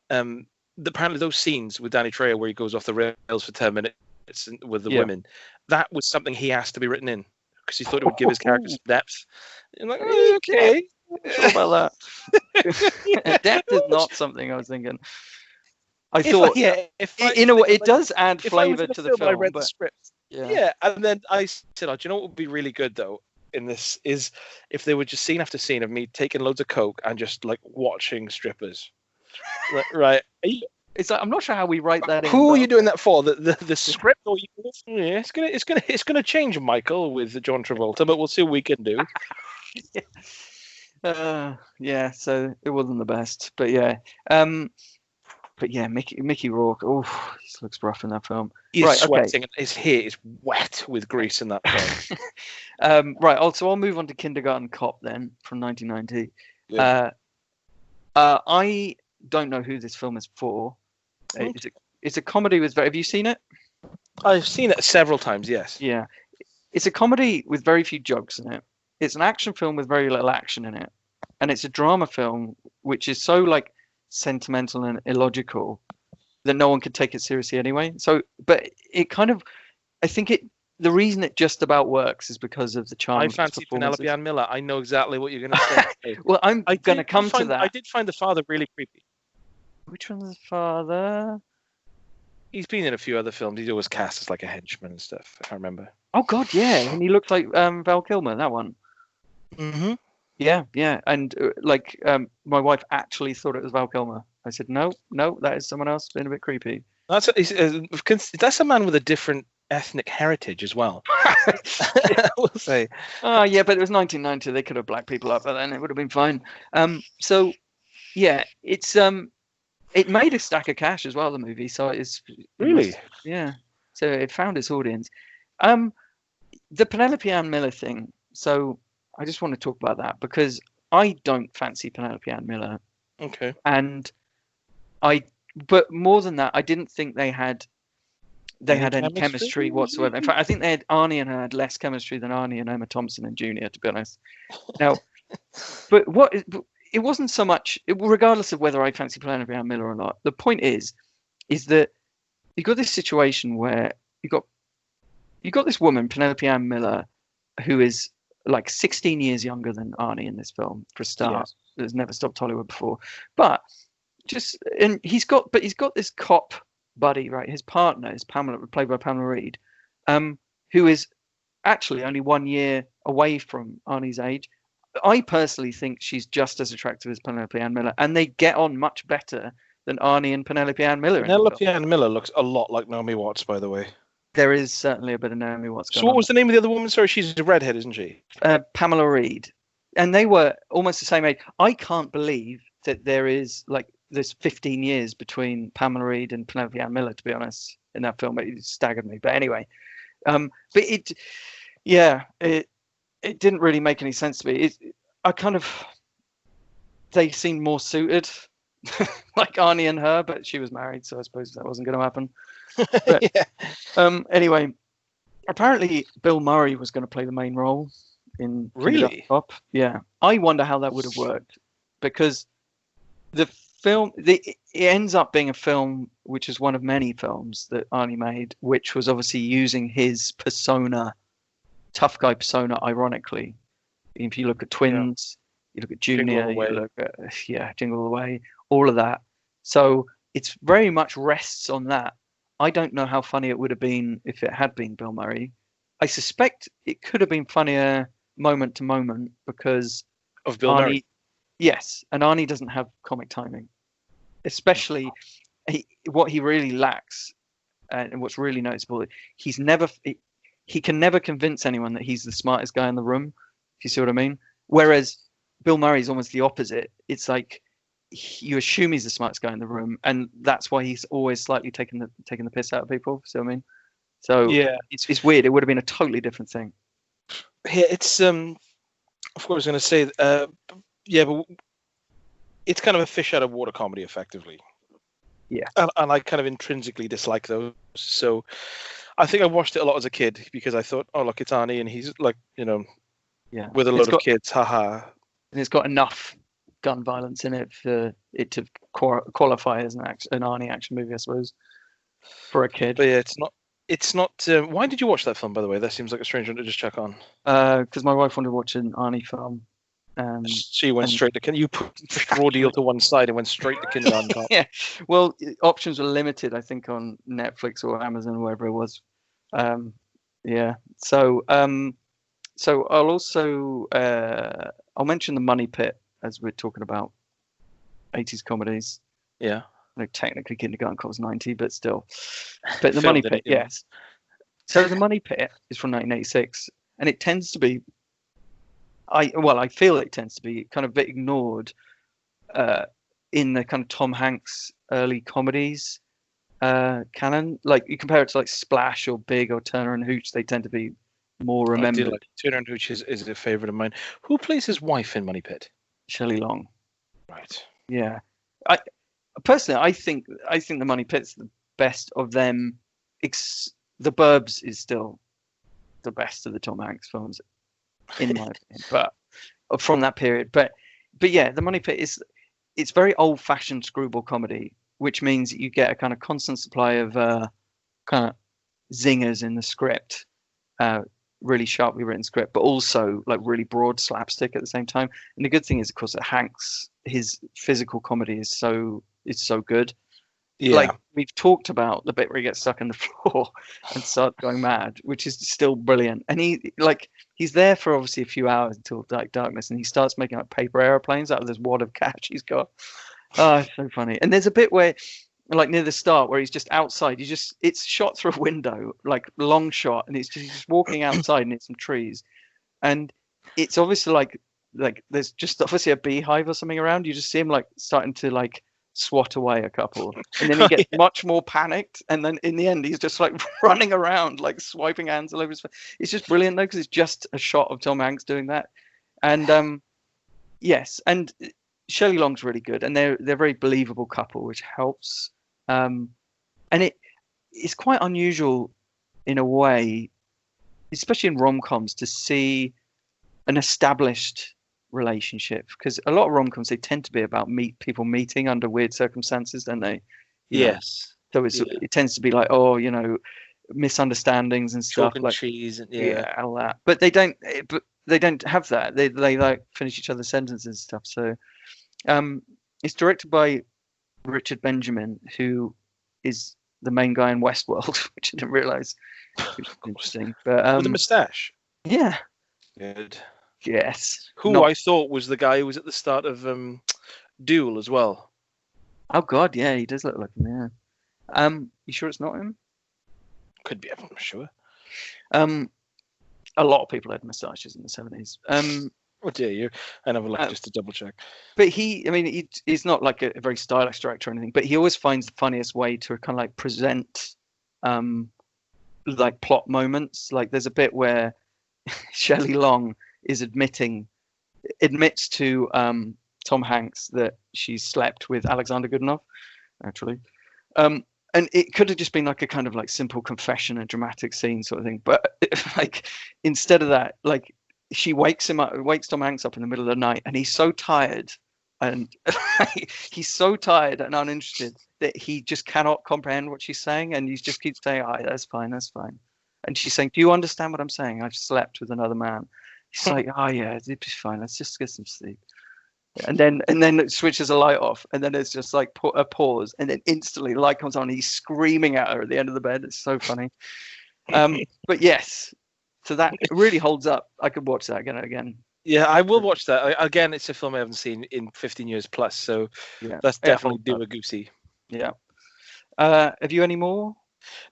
apparently those scenes with Danny Trejo where he goes off the rails for 10 minutes with the women, that was something he asked to be written in because he thought it would give his character some depth. I'm like, okay, sure about that. Depth is not something I was thinking. I thought, in a way, it does add flavour to the film. I read the script. Yeah, and then I said, do you know what would be really good though in this is if they were just scene after scene of me taking loads of coke and just like watching strippers. Right? It's like, I'm not sure how we write that in. Who are you doing that for? The script? Or it's gonna change, Michael, with John Travolta, but we'll see what we can do. So it wasn't the best, but Mickey Rourke. Oh, he looks rough in that film. He's sweating, and his hair is wet with grease in that film. So I'll move on to Kindergarten Cop then from 1990. I don't know who this film is for. It's a comedy with. Have you seen it? I've seen it several times. Yes. Yeah, it's a comedy with very few jokes in it. It's an action film with very little action in it, and it's a drama film which is so like sentimental and illogical that no one could take it seriously anyway. So, but it kind of, I think the reason it just about works is because of the charm I of its fancy Penelope performances. Ann Miller. I know exactly what you're going to say. Well, I'm going to come to that. I did find the father really creepy. Which one's the father? He's been in a few other films. He's always cast as like a henchman and stuff. I remember. Oh God, yeah, and he looked like Val Kilmer. That one. Mm-hmm. Yeah, yeah, and my wife actually thought it was Val Kilmer. I said, no, that is someone else. Been a bit creepy. That's a man with a different ethnic heritage as well. We'll say. Oh yeah, but it was 1990. They could have blacked people up, but then it would have been fine. So yeah, it's it made a stack of cash as well. The movie, so Really, yeah. So it found its audience. The Penelope Ann Miller thing. So I just want to talk about that because I don't fancy Penelope Ann Miller. Okay. But more than that, I didn't think they had any chemistry whatsoever. In fact, I think Arnie and her had less chemistry than Arnie and Emma Thompson and Junior, to be honest. Now, but it wasn't so much, regardless of whether I fancy Penelope Ann Miller or not. The point is that you got this situation where you got this woman, Penelope Ann Miller, who is like 16 years younger than Arnie in this film for a start. Yeah. Has never stopped Hollywood before, but he's got this cop buddy, right? His partner is Pamela, played by Pamela Reed, who is actually only 1 year away from Arnie's age. I personally think she's just as attractive as Penelope Ann Miller, and they get on much better than Arnie and Penelope Ann Miller. Penelope Ann Miller looks a lot like Naomi Watts, by the way. There is certainly a bit of Naomi Watts going on. So what was the name of the other woman? Sorry, she's a redhead, isn't she? Pamela Reed. And they were almost the same age. I can't believe that there is like there's 15 years between Pamela Reed and Penelope Ann Miller, to be honest, in that film. It staggered me. But anyway, but it didn't really make any sense to me. They seemed more suited, like Arnie and her, but she was married, so I suppose that wasn't going to happen. But, yeah. Anyway, apparently Bill Murray was going to play the main role in Really? Pop. Yeah, I wonder how that would have worked because the film it ends up being a film which is one of many films that Arnie made, which was obviously using his persona, tough guy persona, ironically. If you look at Twins, you look at Junior, you look at Jingle All the Way, all of that. So it's very much rests on that. I don't know how funny it would have been if it had been Bill Murray. I suspect it could have been funnier moment to moment because of Bill Murray. Yes, and Arnie doesn't have comic timing, especially what he really lacks, and what's really noticeable. He can never convince anyone that he's the smartest guy in the room. If you see what I mean. Whereas Bill Murray's almost the opposite. It's like you assume he's the smartest guy in the room, and that's why he's always slightly taking the piss out of people. See what I mean? So yeah, it's weird. It would have been a totally different thing. Yeah, it's I forgot what I was going to say. Yeah, but it's kind of a fish out of water comedy, effectively. Yeah, and I kind of intrinsically dislike those. So I think I watched it a lot as a kid because I thought, oh look, it's Arnie, and he's like, with a lot of kids, haha. And it's got enough gun violence in it for it to qualify as an Arnie action movie, I suppose, for a kid. But yeah, it's not. Why did you watch that film, by the way? That seems like a strange one to just check on. Because my wife wanted to watch an Arnie film. She went straight to you put Raw Deal to one side and went straight to Kindergarten. Yeah, well, options were limited, I think, on Netflix or Amazon, or wherever it was. Yeah, so I'll also I'll mention The Money Pit as we're talking about 80s comedies. Yeah. Technically Kindergarten Cop was 90, but still. But The Money Pit, yes. So The Money Pit is from 1986, and it tends to be, I feel it tends to be kind of a bit ignored in the kind of Tom Hanks early comedies canon. Like you compare it to like Splash or Big or Turner and Hooch, they tend to be more remembered. Turner and Hooch is a favorite of mine. Who plays his wife in Money Pit? Shelley Long. Right. Yeah. I think The Money Pit's the best of them. The Burbs is still the best of the Tom Hanks films, in my opinion. But from that period, but yeah, The Money Pit it's very old-fashioned screwball comedy, which means you get a kind of constant supply of kind of zingers in the script, really sharply written script, but also like really broad slapstick at the same time. And the good thing is, of course, that Hanks, his physical comedy is so good. Yeah. Like we've talked about the bit where he gets stuck on the floor and starts going mad, which is still brilliant. And he's there for obviously a few hours until darkness, and he starts making like paper airplanes out of this wad of cash he's got. Oh, it's so funny. And there's a bit where, like near the start, where he's just outside. It's shot through a window, like long shot, and he's just walking outside near some trees, and it's obviously like there's just obviously a beehive or something around. You just see him like starting to like swat away a couple, and then he gets much more panicked, and then in the end he's just like running around like swiping hands all over his face. It's just brilliant though, because it's just a shot of Tom Hanks doing that. And yes, and Shelley Long's really good, and they're a very believable couple, which helps. And it's quite unusual in a way, especially in rom-coms, to see an established relationship, because a lot of rom-coms, they tend to be about people meeting under weird circumstances, don't they? Yes. So it tends to be like, oh, misunderstandings and stuff, Chalk and like cheese and all that. But they don't have that. They like finish each other's sentences and stuff. So it's directed by Richard Benjamin, who is the main guy in Westworld, which I didn't realize. Interesting. But with a moustache. Yeah. Good. Yes. Who I thought was the guy who was at the start of Duel as well. Oh God, yeah, he does look like him. Yeah. You sure it's not him? Could be. I'm not sure. A lot of people had moustaches in the 70s. What dare you? I never looked just to double check. But he's not like a very stylish director or anything, but he always finds the funniest way to kind of like present like plot moments. Like there's a bit where Shelley Long is admits to Tom Hanks that she slept with Alexander Goodenough, actually. And it could have just been like a kind of like simple confession, a dramatic scene sort of thing. But like instead of that, like she wakes Tom Hanks up in the middle of the night, and he's so tired and uninterested that he just cannot comprehend what she's saying, and he just keeps saying, "Oh, that's fine. And she's saying, "Do you understand what I'm saying? I've slept with another man." He's like, "Oh yeah, it'll be fine. Let's just get some sleep." And then it switches a light off, and then it's just like a pause, and then instantly light comes on, and he's screaming at her at the end of the bed. It's so funny. But yes, so that really holds up. I could watch that again and again. Yeah, I will watch that. Again, it's a film I haven't seen in 15 years plus, so yeah, that's definitely do a goosey. Yeah. Have you any more?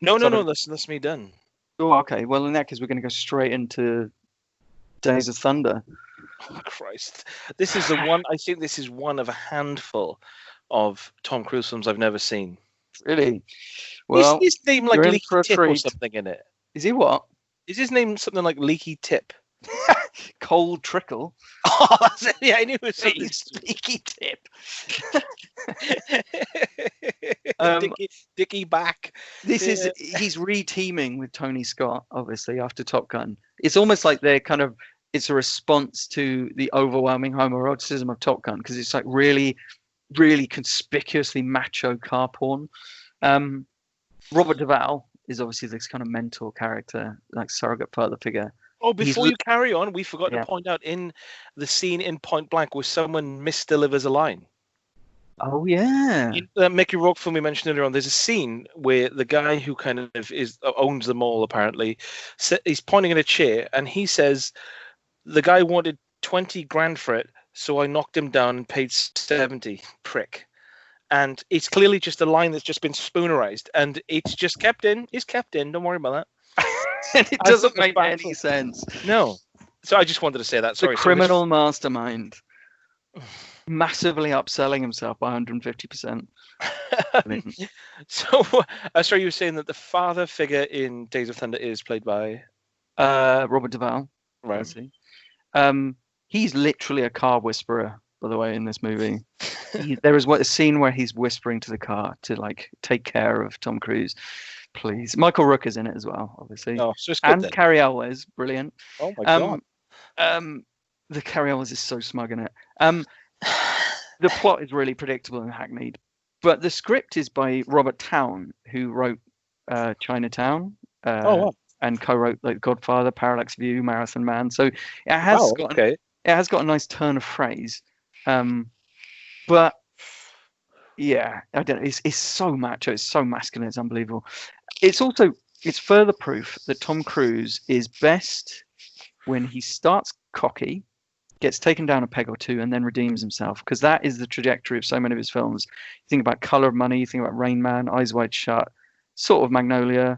No. That's me done. Oh, okay. Well, in that case, we're going to go straight into Days of Thunder. Oh, Christ. This is the one, I think this is one of a handful of Tom Cruise films I've never seen. Really? Well, is his name like Leaky Tip or something in it? Is he what? Is his name something like Leaky Tip? Cold Trickle. Oh, that's it. Yeah, I knew it was something. Leaky Tip. Dickie back. He's re-teaming with Tony Scott, obviously, after Top Gun. It's almost like it's a response to the overwhelming homoeroticism of Top Gun, because it's like really, really conspicuously macho car porn. Robert Duvall is obviously this kind of mentor character, like surrogate father figure. Oh, before you carry on, we forgot to point out in the scene in Point Blank where someone misdelivers a line. Oh, yeah. Mickey Rourke film we mentioned earlier on, there's a scene where the guy who kind of owns the mall, apparently, he's pointing at a chair, and he says, the guy wanted 20 grand for it, so I knocked him down and paid 70, prick. And it's clearly just a line that's just been spoonerized, and it's just kept in. It's kept in. Don't worry about that. And it doesn't make any sense. No. So I just wanted to say that. Sorry. The criminal mastermind. Massively upselling himself by 150%. So, sorry, you were saying that the father figure in Days of Thunder is played by Robert Duvall. Right. He's literally a car whisperer, by the way, in this movie. There is a scene where he's whispering to the car to like take care of Tom Cruise. Please. Michael Rooker's in it as well, obviously. Oh, so it's good. And Cary Elwes, brilliant. Oh my god. The Cary Elwes is so smug in it. The plot is really predictable and hackneyed, but the script is by Robert Towne, who wrote Chinatown. Oh wow. And co-wrote like Godfather, Parallax View, Marathon Man. So it Wow. Okay. it has got a nice turn of phrase. But yeah, I don't know. It's so macho, it's so masculine, it's unbelievable. It's further proof that Tom Cruise is best when he starts cocky, gets taken down a peg or two, and then redeems himself. Because that is the trajectory of so many of his films. You think about Color of Money, you think about Rain Man, Eyes Wide Shut, sort of Magnolia.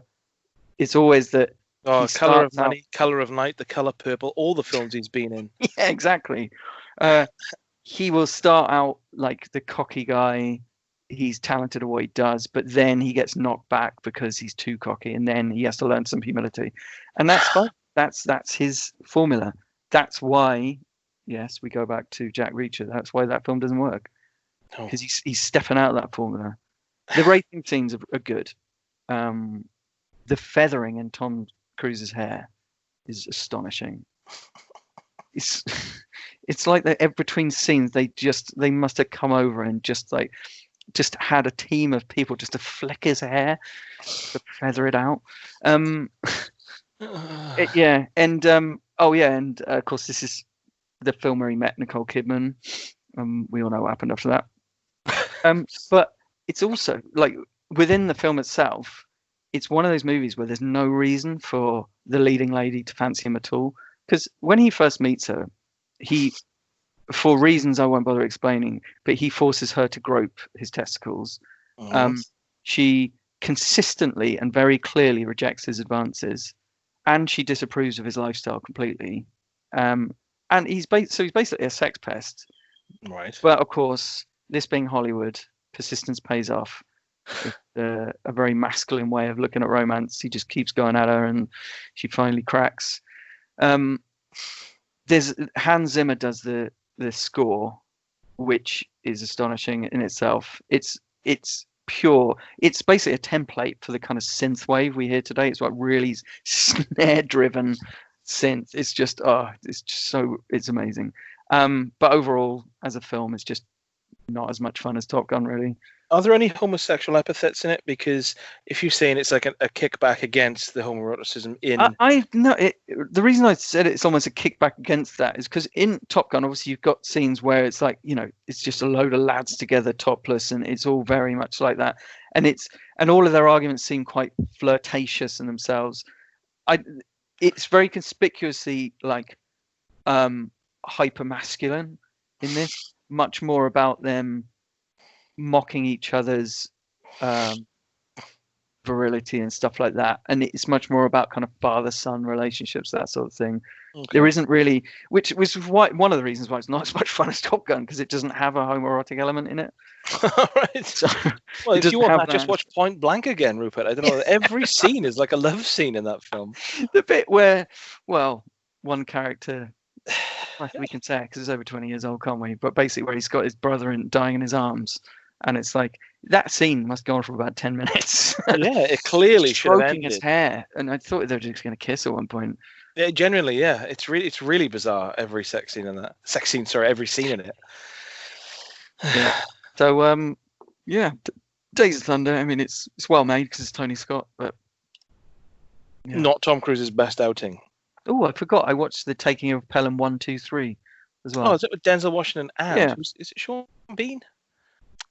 It's always that. Color of Money, Color of Night, The Color Purple, all the films he's been in. Yeah, exactly. He will start out like the cocky guy. He's talented at what he does, but then he gets knocked back because he's too cocky, and then he has to learn some humility, and that's fine. That's his formula. That's why, yes, we go back to Jack Reacher. That's why that film doesn't work, because he's stepping out of that formula. The racing scenes are good. The feathering in Tom Cruise's hair is astonishing. It's like between scenes they must have come over and just had a team of people just to flick his hair to feather it out. And of course this is the film where he met Nicole Kidman. We all know what happened after that. But it's also like within the film itself, it's one of those movies where there's no reason for the leading lady to fancy him at all. Because when he first meets her, for reasons I won't bother explaining, but he forces her to grope his testicles. She consistently and very clearly rejects his advances, and she disapproves of his lifestyle completely. And he's basically a sex pest. Right. But of course, this being Hollywood, persistence pays off. It's a very masculine way of looking at romance. He just keeps going at her, and she finally cracks. There's Hans Zimmer does the score, which is astonishing in itself. It's pure. It's basically a template for the kind of synth wave we hear today. It's like really snare-driven synth. It's amazing. But overall, as a film, it's just not as much fun as Top Gun, really. Are there any homosexual epithets in it? Because if you're saying it's like a kickback against the homoeroticism in... The reason I said it's almost a kickback against that is because in Top Gun, obviously, you've got scenes where it's like, it's just a load of lads together topless, and it's all very much like that. And all of their arguments seem quite flirtatious in themselves. It's very conspicuously like hyper masculine in this, much more about them mocking each other's virility and stuff like that, and it's much more about kind of father-son relationships, that sort of thing. Okay. There isn't really, which was one of the reasons why it's not as much fun as Top Gun, because it doesn't have a homoerotic element in it. Right. So, well, if you want that, just watch Point Blank again, Rupert. I don't know. Every scene is like a love scene in that film. The bit where, one character, we can say it because it's over 20 years old, can't we? But basically, where he's got his brother dying in his arms. And it's like that scene must go on for about 10 minutes. Yeah, it clearly should have ended. His hair, and I thought they were just going to kiss at one point. Yeah, generally, yeah, it's really bizarre. Every scene in it. Yeah. So, Days of Thunder. I mean, it's well made because it's Tony Scott, but not Tom Cruise's best outing. Oh, I forgot. I watched The Taking of Pelham 1, 2, 3 as well. Oh, is it with Denzel Washington and is it Sean Bean?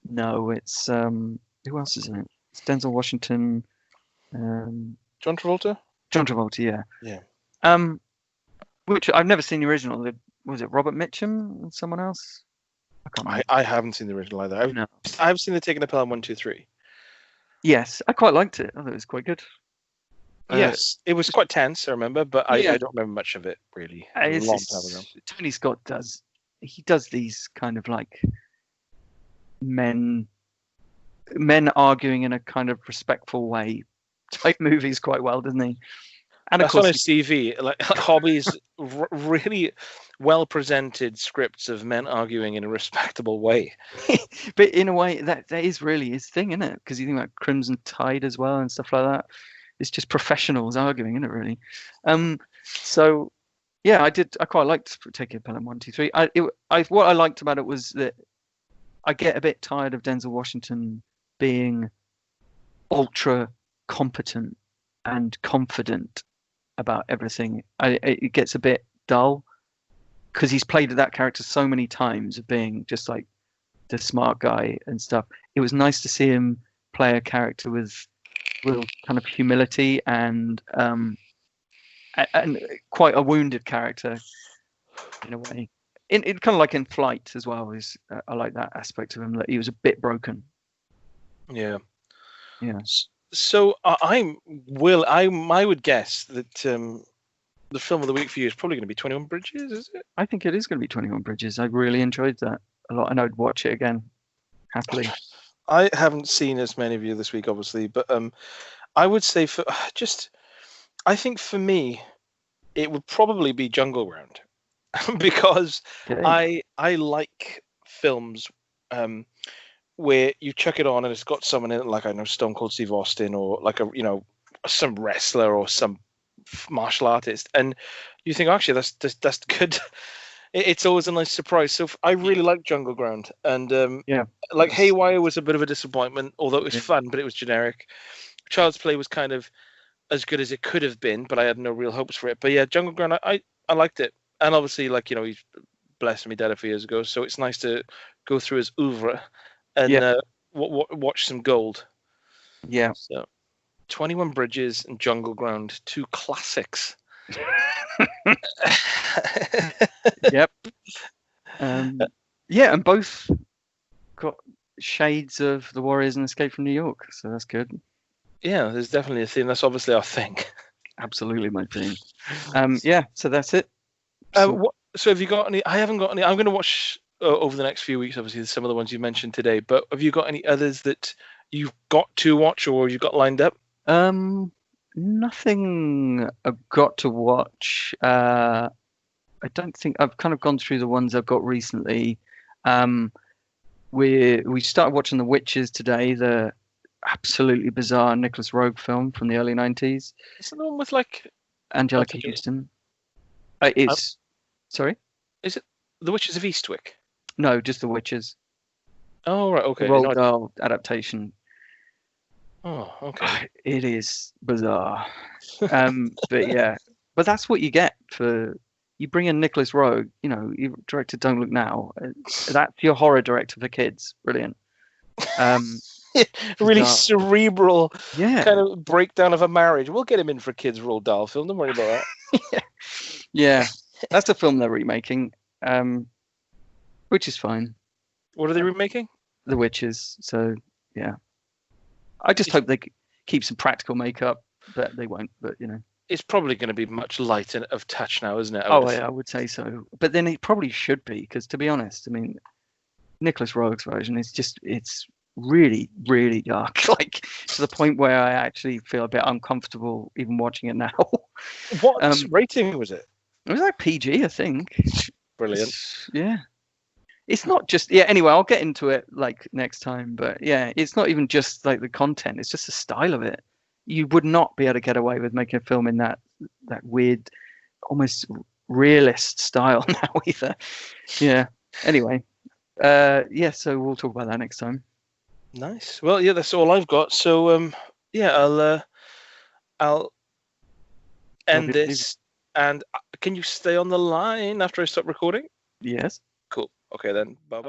No, it's who else is in it? It's Denzel Washington, John Travolta. John Travolta, yeah. Which I've never seen the original. Was it Robert Mitchum and someone else? I haven't seen the original either. I've seen The Taking of Pelham 1, 2, 3. Yes, I quite liked it. I thought it was quite good. Yes, it was quite tense, I remember, but I don't remember much of it really. A long time ago. Tony Scott does these kind of like men arguing in a kind of respectful way type movies quite well, doesn't he? And that's of course on his CV, like hobbies, really well presented scripts of men arguing in a respectable way. But in a way, that is really his thing, isn't it? Because you think about Crimson Tide as well and stuff like that. It's just professionals arguing, isn't it? Really. So yeah, I quite liked Taking Pelham 1, 2, 3. What I liked about it was that I get a bit tired of Denzel Washington being ultra competent and confident about everything. It gets a bit dull because he's played that character so many times of being just like the smart guy and stuff. It was nice to see him play a character with real kind of humility and quite a wounded character in a way. In kind of like in Flight as well. I like that aspect of him, that he was a bit broken. Yeah. Yeah. So I would guess that the film of the week for you is probably going to be 21 Bridges, is it? I think it is going to be 21 Bridges. I really enjoyed that a lot, and I'd watch it again happily. I haven't seen as many of you this week, obviously, but I would say I think for me, it would probably be Jungle Ground because Okay. I like films where you chuck it on and it's got someone in it, like I know Stone Cold Steve Austin or like some wrestler or some martial artist, and you think actually that's good. It's always a nice surprise. So I really like Jungle Ground, and Yeah. like Haywire was a bit of a disappointment, although it was fun, but it was generic. Child's Play was kind of as good as it could have been, but I had no real hopes for it. But yeah, Jungle Ground, I liked it, and obviously, like he's blessed me dead a few years ago, so it's nice to go through his oeuvre and watch some gold. Yeah. So 21 Bridges and Jungle Ground, two classics. Yep. Yeah, and both got shades of The Warriors and Escape from New York, so that's good. Yeah, there's definitely a theme. That's obviously our thing. Absolutely my theme. Yeah, so that's it. So have you got any? I haven't got any. I'm going to watch over the next few weeks, obviously, some of the ones you mentioned today. But have you got any others that you've got to watch or you've got lined up? Nothing I've got to watch. I don't think I've kind of gone through the ones I've got recently. We started watching The Witches today, the absolutely bizarre Nicholas Roeg film from the early 90s. Is it the one with like Angelica Houston? Sorry? Is it The Witches of Eastwick? No, just The Witches. Oh, right, okay. Roald Dahl adaptation. Oh, okay. It is bizarre. But yeah, but that's what you get for you bring in Nicholas Roeg. You directed Don't Look Now. That's your horror director for kids. Brilliant. Really cerebral kind of breakdown of a marriage. We'll get him in for a kids' Roald Dahl film. Don't worry about that. Yeah, that's a film they're remaking, which is fine. What are they remaking? The Witches. So yeah. I just hope they keep some practical makeup, but they won't. But it's probably going to be much lighter of touch now, isn't it? I would say so. But then it probably should be, because to be honest, I mean, Nicholas Roeg's version it's really, really dark, like to the point where I actually feel a bit uncomfortable even watching it now. What rating was it? It was like PG, I think. Brilliant. Yeah. It's not just anyway, I'll get into it like next time, but yeah, it's not even just like the content, it's just the style of it. You would not be able to get away with making a film in that weird, almost realist style now either. Yeah. Anyway. So we'll talk about that next time. Nice. Well, yeah, that's all I've got. So I'll end this. And can you stay on the line after I stop recording? Yes. Cool. Okay then. Bye-bye.